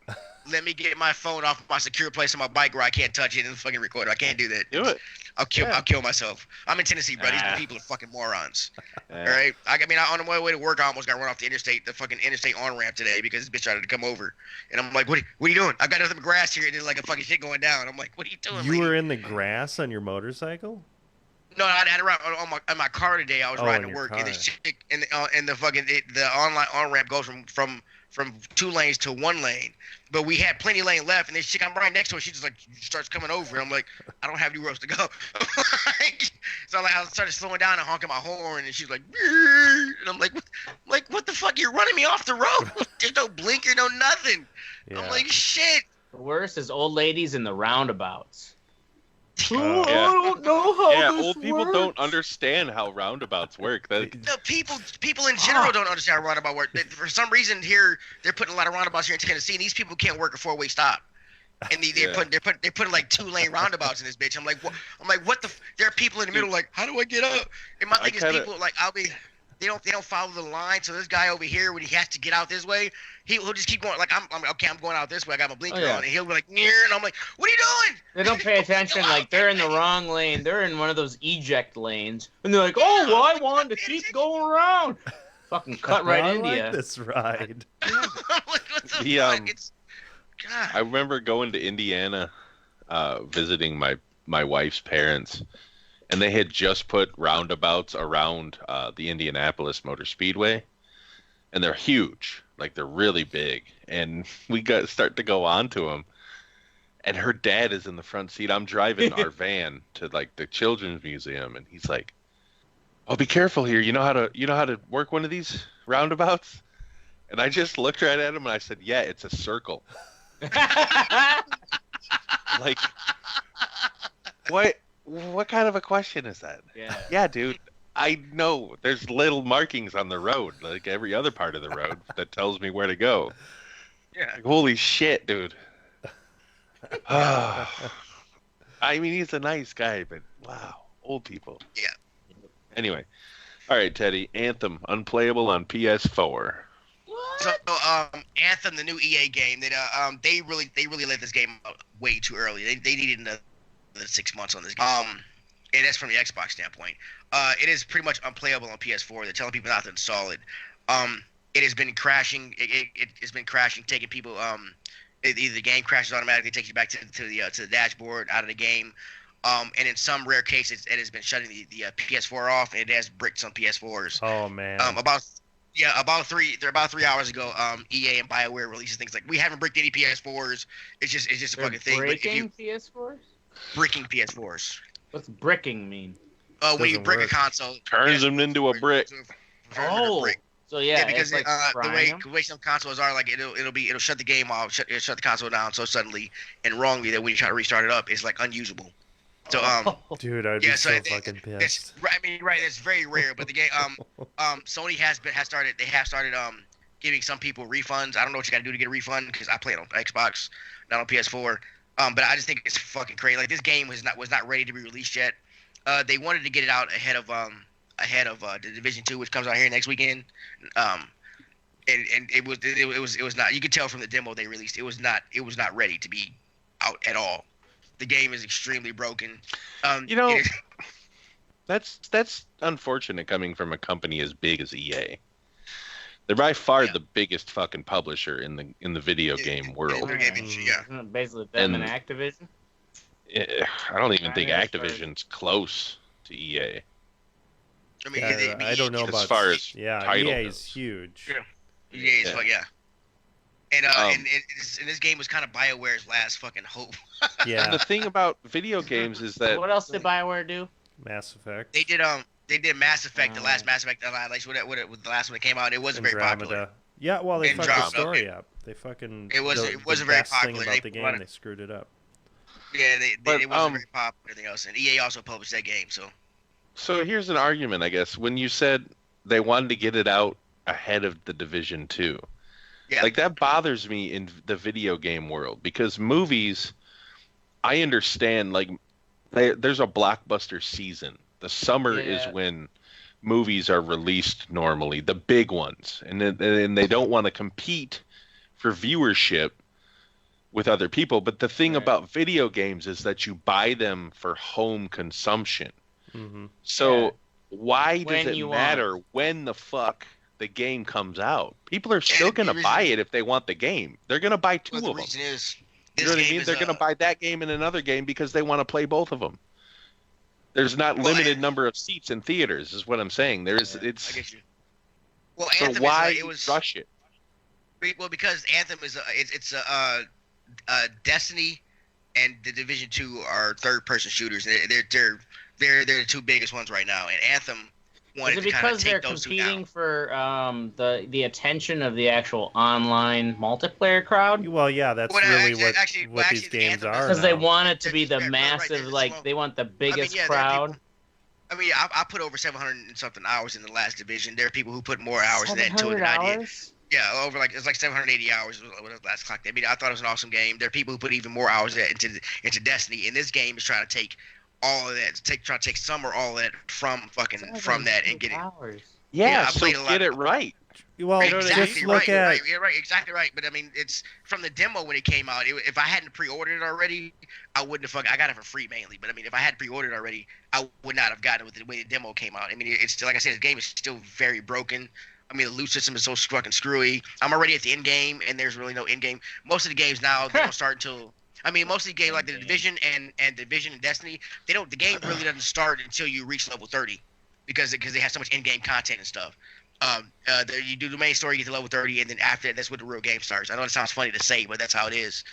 Let me get my phone off my secure place on my bike where I can't touch it and fucking record it. I can't do that. Do it. I'll Yeah. kill myself. I'm in Tennessee, bro. These Ah. people are fucking morons. Yeah. All right. On the way to work, I almost got run off the fucking interstate on ramp today because this bitch tried to come over, and I'm like, what are you doing? I got nothing but grass here, and there's like a fucking shit going down. I'm like, what are you doing? You lady? were in the grass on your motorcycle? No, I had to ride on my car today. I was Oh, riding in to your work, and the car. chick and the fucking the online on ramp goes from 2 lanes to 1 lane, but we had plenty of lane left, and this chick I'm right next to her, she just like starts coming over. I'm like, I don't have anywhere else to go. So I started slowing down and honking my horn, and she's like, "Brrr," and I'm like, what the fuck? You're running me off the road. There's no blinker, no nothing. Yeah. I'm like, shit. The worst is old ladies in the roundabouts. Oh, yeah. I don't know how Yeah, this old people works. don't understand how roundabouts work. That, No, people in general don't understand how roundabout work. For some reason here, they're putting a lot of roundabouts here in Tennessee, and these people can't work a 4-way stop. And they're putting like 2-lane roundabouts in this bitch. I'm like, what the? There are people in the middle like, how do I get up? And my thing is, people like, they don't follow the line. So this guy over here, when he has to get out this way, he'll just keep going. Like I'm going out this way. I got my blinker yeah. on, and he'll be like, near, and I'm like, what are you doing? They don't pay attention. Like, they're in the wrong lane. They're in one of those eject lanes. And they're like, oh, well, I wanted to keep going around. Fucking cut right I into like you. this ride. I'm like, what the The, fuck? It's God. I remember going to Indiana, visiting my wife's parents, and they had just put roundabouts around the Indianapolis Motor Speedway, and they're huge, like they're really big. And we start to go onto them, and her dad is in the front seat. I'm driving our van to like the children's museum, and he's like, "Oh, be careful here. You know how to work one of these roundabouts?" And I just looked right at him and I said, "Yeah, it's a circle." Like, what kind of a question is that? Yeah. Yeah, dude, I know there's little markings on the road, like every other part of the road, that tells me where to go. Yeah. Like, holy shit, dude. I mean, he's a nice guy, but wow, old people. Yeah. Anyway, all right, Teddy, Anthem, unplayable on PS4. So Anthem, the new EA game, that they really let this game out way too early. They needed another 6 months on this game. And that's from the Xbox standpoint. It is pretty much unplayable on PS4. They're telling people not to install it. It has been crashing. It has been crashing, taking people. Either the game crashes automatically, takes you back to the dashboard, out of the game. And in some rare cases, it has been shutting the PS4 off, and it has bricked some PS4s. Oh man. About 3 hours ago, EA and BioWare releases things like, we haven't bricked any PS4s. It's just a They're fucking thing. But if breaking you PS4s? bricking PS4s, What's bricking mean? when you Doesn't brick work. a console, Turns them into a brick. Oh, so yeah, because it's like the way some consoles are, like it'll shut the game off, it'll shut the console down so suddenly and wrongly that when you try to restart it up, it's like unusable. So Dude, I'd yeah, be so so it- fucking it's, pissed. I mean, right, it's very rare, but the game Sony has started giving some people refunds. I don't know what you got to do to get a refund because I play it on Xbox, not on PS4. But I just think it's fucking crazy. Like this game was not ready to be released yet. They wanted to get it out ahead of the Division 2, which comes out here next weekend. And it was not. You could tell from the demo they released. It was not ready to be out at all. The game is extremely broken. That's unfortunate coming from a company as big as EA. They're by far the biggest fucking publisher in the video game world. Yeah. Basically, them and Activision. I don't even think Activision's close to EA. I mean, I don't know as about far as title EA goes. is huge. Yeah. EA is yeah. And this game was kind of BioWare's last fucking hope. Yeah. And the thing about video games is that What else did BioWare do? Mass Effect. They did Mass Effect, the last Mass Effect, like the last one that came out. It wasn't very popular. Yeah, well, they fucked the Andromeda. story up. They fucking. It wasn't the very best popular. thing about They the game, wanted- they screwed it up. Yeah, But, it wasn't very popular. Anything else, and EA also published that game. So here's an argument, I guess. When you said they wanted to get it out ahead of the Division 2, Yeah. like that bothers me in the video game world because movies, I understand, like there's a blockbuster season. The summer is when movies are released normally, the big ones, and they don't want to compete for viewership with other people. But the thing about video games is that you buy them for home consumption. Mm-hmm. So why does When it you matter when the fuck the game comes out? People are still going to buy it if they want the game. They're going to buy two Well, the of them. reason is, You know what I mean? They're going to buy that game and another game because they want to play both of them. There's not limited number of seats in theaters, is what I'm saying. I get you. Well, So Anthem why is, rush it? Well, because Anthem is Destiny and the Division 2 are third-person shooters. They're the two biggest ones right now, and Anthem wanted Is it to kind of because they're take those two competing down. for the attention of the actual online multiplayer crowd? Well, yeah, that's Well, really actually, what these the games Anthem are. Because they now. want it to be the Right, massive, right, like well, they want the biggest there are crowd. people- I put over 700 and something hours in the last division. There are people who put more hours in that too 700 than I did. hours? Yeah, it's like 780 hours was the last clock. I mean, I thought it was an awesome game. There are people who put even more hours into Destiny, and this game is trying to take all of that, trying to take some or all of that from that and get it. Hours. Yeah, I so played a lot. get it right. Well, Exactly just look right. at You're right. Exactly right. But I mean, it's from the demo when it came out. If I hadn't pre-ordered it already, I wouldn't have. I got it for free mainly. But I mean, if I had pre-ordered already, I would not have gotten it with the way the demo came out. I mean, it's still, like I said, the game is still very broken. I mean, the loot system is so fucking screwy. I'm already at the end game, and there's really no end game. Most of the games now they don't start until. I mean, most of the games like the Division and Division and Destiny, they don't. The game really doesn't start until you reach level 30, because they have so much in-game content and stuff. You do the main story, you get to level 30, and then after that, that's when the real game starts. I know it sounds funny to say, but that's how it is.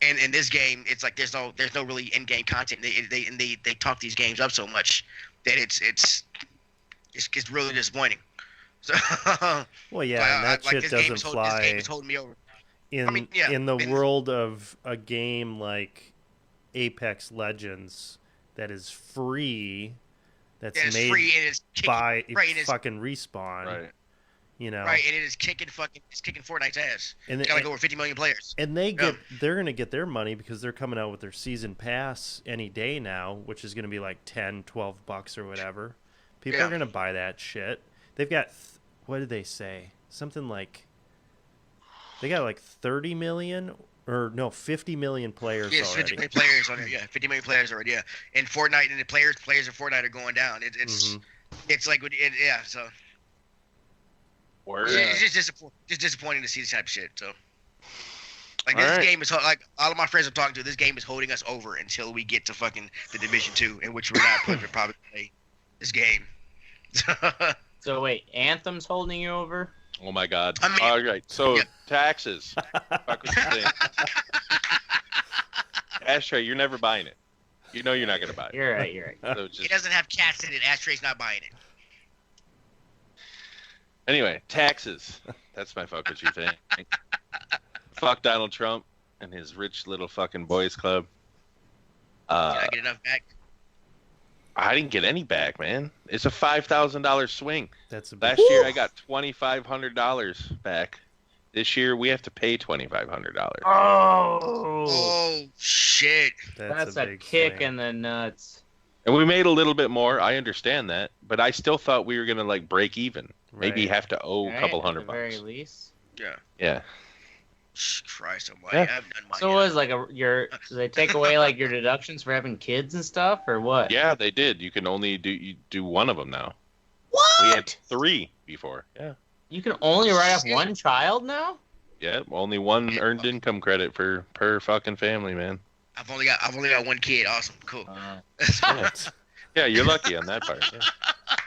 And in this game, it's like there's no really in-game content. They talk these games up so much that it's really disappointing. So, well, yeah, and that shit this game doesn't This fly game is holding me over. in the world of a game like Apex Legends that is free. That's It's made free and it's kicking, by right, and fucking Respawn. Right. You know. Right, and it's kicking Fortnite's ass. And It's got like over 50 million players. And they're going to get their money because they're coming out with their season pass any day now, which is going to be like $10-$12 or whatever. People are going to buy that shit. They've got what did they say? Something like they got like 30 million or no, 50 million players Yeah, already. 50 million players on there. Yeah, 50 million players already. Yeah, and Fortnite and the players of Fortnite are going down. It's like yeah. So it's just disappointing to see this type of shit. So like this game is like all of my friends I'm talking to. This game is holding us over until we get to fucking the Division 2, in which we're not going to probably play this game. So wait, Anthem's holding you over? Oh my God! I mean- All right, so Yeah. taxes. Fuck what you think. Ashtray, you're never buying it. You know you're not gonna buy it. You're right. So It just, doesn't have cats in it. Ashtray's not buying it. anyway, taxes. That's my fuck what you think. Fuck Donald Trump and his rich little fucking boys club. Did I get enough back? I didn't get any back, man. It's a $5,000 swing. That's a Last year I got $2,500 back This year we have to pay $2,500. Oh shit! That's a big kick swing. in the nuts. And we made a little bit more. I understand that, but I still thought we were gonna like break even. Maybe Right. have to owe a couple Right, $100. at the very least. Yeah. Yeah. Christ almighty, Yeah. I haven't done mine So yet. was like do they take away like your deductions for having kids and stuff or what? Yeah, they did. You can only do one of them now. What? We had 3 before. Yeah. You can only write off one child now? Yeah, only one earned income credit per fucking family, man. I've only got one kid. Awesome, cool. Yeah, yeah, you're lucky on that part.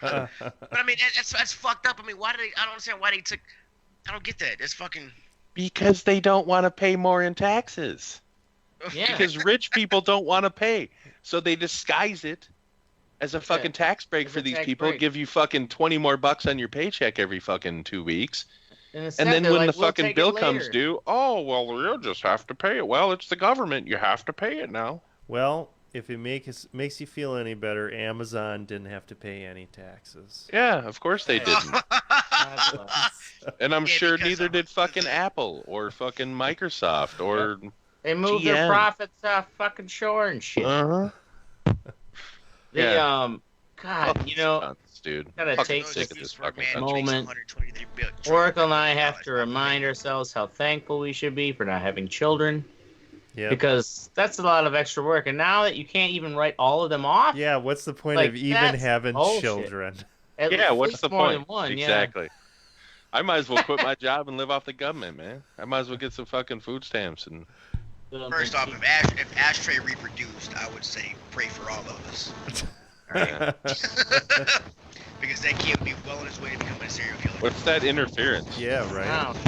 Yeah. But I mean, that's fucked up. I mean, why did they? I don't understand why they took. I don't get that. That's fucking. Because they don't want to pay more in taxes. Yeah. Because rich people don't want to pay, so they disguise it as a fucking tax break As for a these tax people. break. Give you fucking 20 more bucks on your paycheck every fucking 2 weeks. instead And then they're when like, the "We'll fucking take it bill comes later." due, oh, well, you'll just have to pay it. Well, it's the government. You have to pay it now. Well, if it makes you feel any better, Amazon didn't have to pay any taxes. Yeah, of course they didn't. God bless. And I'm Yeah, sure because neither I'm- did fucking Apple or fucking Microsoft or... They moved their GM. profits off fucking shore and shit. Uh-huh. The yeah. God, you know, Stunts, dude. gotta Fucking take sick this of this for a fucking man country. who makes moment. 123 billion- Oracle and I have to remind ourselves how thankful we should be for not having children, Yeah. because that's a lot of extra work. And now that you can't even write all of them off, Yeah, what's the point Like, of even that's having bullshit. children? at Yeah, what's least the more point? than one, Exactly. I might as well quit my job and live off the government, man. I might as well get some fucking food stamps and... Yeah. First off, if Ashtray reproduced, I would say pray for all of us. Yeah. Because that kid would be well on his way to becoming a serial killer. What's that interference? Yeah, right. Wow. Who's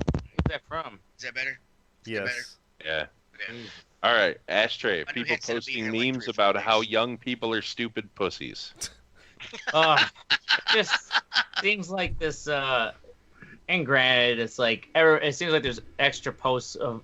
that from? Is that better? Yes. Yeah. Okay. All right, Ashtray. I knew People headset would be posting here, like, memes 3 or 4 about how weeks. young people are stupid pussies. It just seems like this. And granted, it's like it seems like there's extra posts of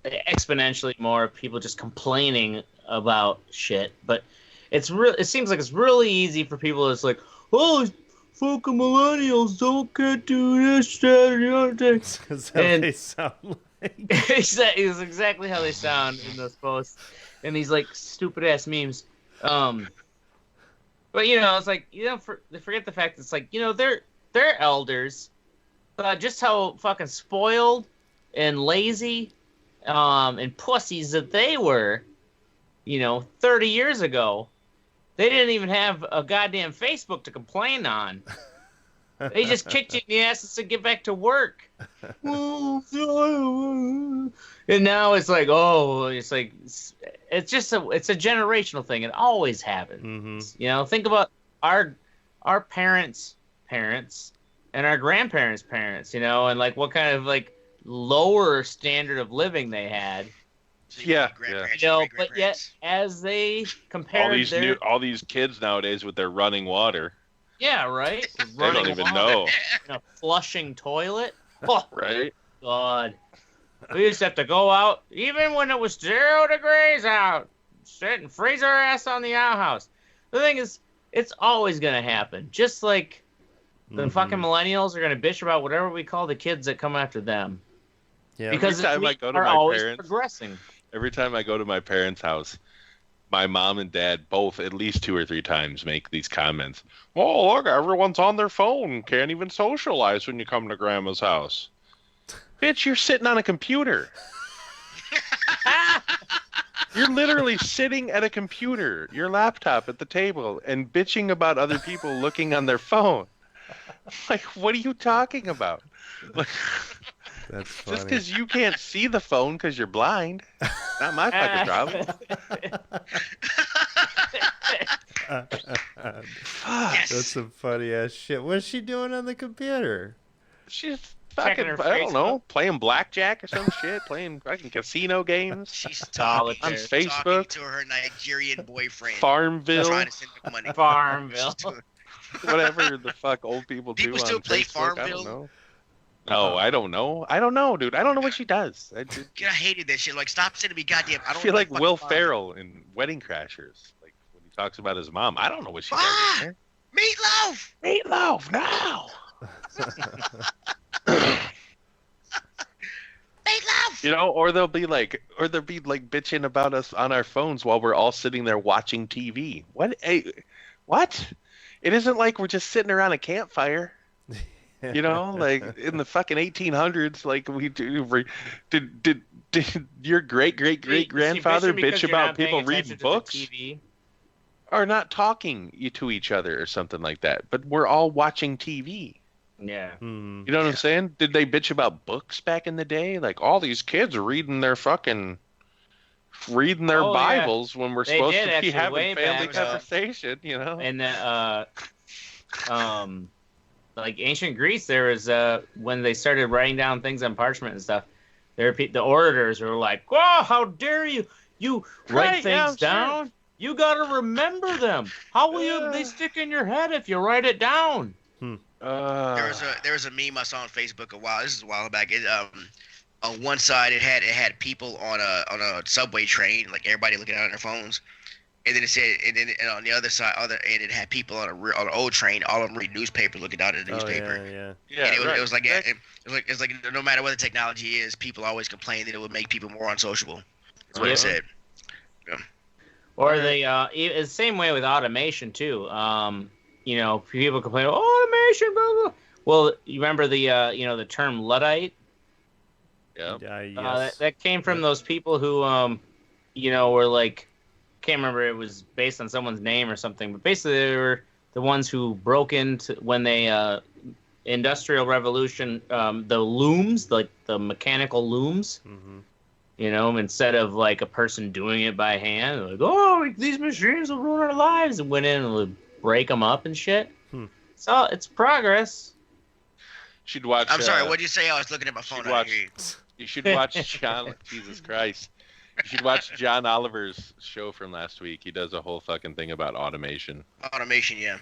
exponentially more people just complaining about shit. But it's real. It seems like it's really easy for people. It's like, oh, fucking millennials can't do this, that, and the other thing. Because how And- they sound like. It's exactly how they sound in those posts, and these like stupid ass memes. But you know, it's like they forget the fact that it's like they're elders, just how fucking spoiled and lazy, and pussies that they were, 30 years ago. They didn't even have a goddamn Facebook to complain on. They just kicked you in the ass and said, get back to work. And now it's like, it's just it's a generational thing. It always happens. Mm-hmm. Think about our parents' parents and our grandparents' parents, and like what kind of like lower standard of living they had. So you got Yeah, grandparents, But yet great-grandparents. as they compared All these kids nowadays with their running water. yeah, right? They don't even know, In a flushing toilet. Oh, right? God. We used to have to go out, even when it was 0 degrees out, sit and freeze our ass on the outhouse. The thing is, it's always going to happen. Just like the Mhm. fucking millennials are going to bitch about whatever we call the kids that come after them. Yeah. Because Every time we I go to are my always parents- progressing. Every time I go to my parents' house, my mom and dad both at least 2 or 3 times make these comments. Oh, look, everyone's on their phone. Can't even socialize when you come to grandma's house. Bitch, you're sitting on a computer. You're literally sitting at a computer, your laptop at the table, and bitching about other people looking on their phone. Like, what are you talking about? Like, That's funny. just because you can't see the phone because you're blind, not my fucking problem. Fuck. Yes. That's some funny ass shit. What's she doing on the computer? She's Checking fucking, her I don't know, Facebook. playing blackjack or some shit, playing fucking casino games, She's Solitaire. talking, On she's Facebook. talking to her Nigerian boyfriend. Farmville, Trying to send him money. Farmville. whatever the fuck old people do People on still play Facebook, I Farmville? don't know. No, I don't know. I don't know, dude. I don't know what she does. I hated that shit. Like, stop sending me goddamn. I don't feel wanna like fucking Will Farmville. Ferrell in Wedding Crashers, like when he talks about his mom. I don't know what she Ah! does. Meatloaf. Meatloaf, no. Meatloaf. You know, or they'll be like bitching about us on our phones while we're all sitting there watching TV. What? What? It isn't like we're just sitting around a campfire. You know, like in the fucking 1800s, like we do. Did your great grandfather bitch about people reading books or not talking to each other or something like that? But we're all watching TV. Yeah. Hmm. You know what I'm saying? Did they bitch about books back in the day? Like all these kids are reading their Bibles when we're supposed to be actually, having way family back, conversation, you know? And like ancient Greece, there was when they started writing down things on parchment and stuff. The orators were like, "Oh, how dare you! You write things down. Sure. You gotta remember them. How will they stick in your head if you write it down?" There was a meme I saw on Facebook this is a while back. On one side it had people on a subway train, like everybody looking out on their phones, and then it said, and on the other side, it had people on an old train, all of them reading newspaper, looking out at the newspaper. Yeah. And it was like no matter what the technology is, people always complain that it would make people more unsociable. That's what it said. Yeah. Or it's the same way with automation too. You know, people complain, automation, blah, blah. Well, you remember the term Luddite? Yeah. Yes. That came from those people who, were like, can't remember, it was based on someone's name or something, but basically they were the ones who broke into when they, Industrial Revolution, the looms, like the mechanical looms, instead of like a person doing it by hand, like, these machines will ruin our lives, and went in and would break them up and shit. So it's progress. Should watch. I'm sorry, what'd you say? I was looking at my phone. You should watch John. Jesus Christ. You should watch John Oliver's show from last week. He does a whole fucking thing about automation. Automation, yeah.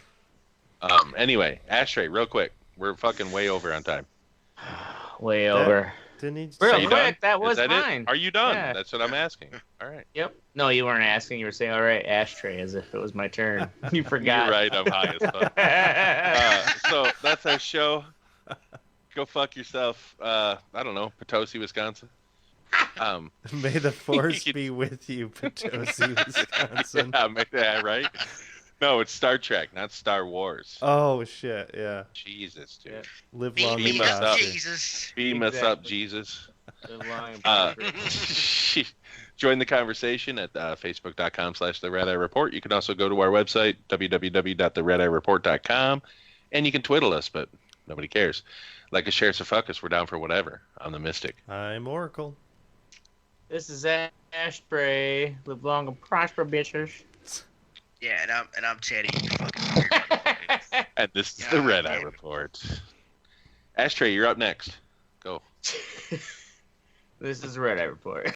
Anyway, Ashtray, real quick. We're fucking way over on time. Way over. Didn't he? Real quick, that was fine. fine. Are you done? Yeah. That's what I'm asking. All right. Yep. No, you weren't asking. You were saying, all right, Ashtray, as if it was my turn. You forgot. You're right. I'm high as fuck. So that's our show. Go fuck yourself. I don't know, Potosi, Wisconsin. May the force be with you, Potosi, Wisconsin. Yeah, right? No, it's Star Trek, not Star Wars. Oh, shit, yeah. Jesus, dude. Yeah. Live long Beam and us up, prosper. Jesus. Beam us up, Jesus. Live long and prosper. Join the conversation at facebook.com/The Red Eye Report. You can also go to our website, www.theredeyereport.com, and you can twiddle us, but nobody cares. Like us, share us, or fuck us. We're down for whatever. I'm the Mystic. I'm Oracle. This is Ashtray. Live long and prosper, bitches. Yeah, and I'm Teddy. You fucking weird. And this is the Red Eye Report. Ashtray, you're up next. Go. This is the Red Eye Report.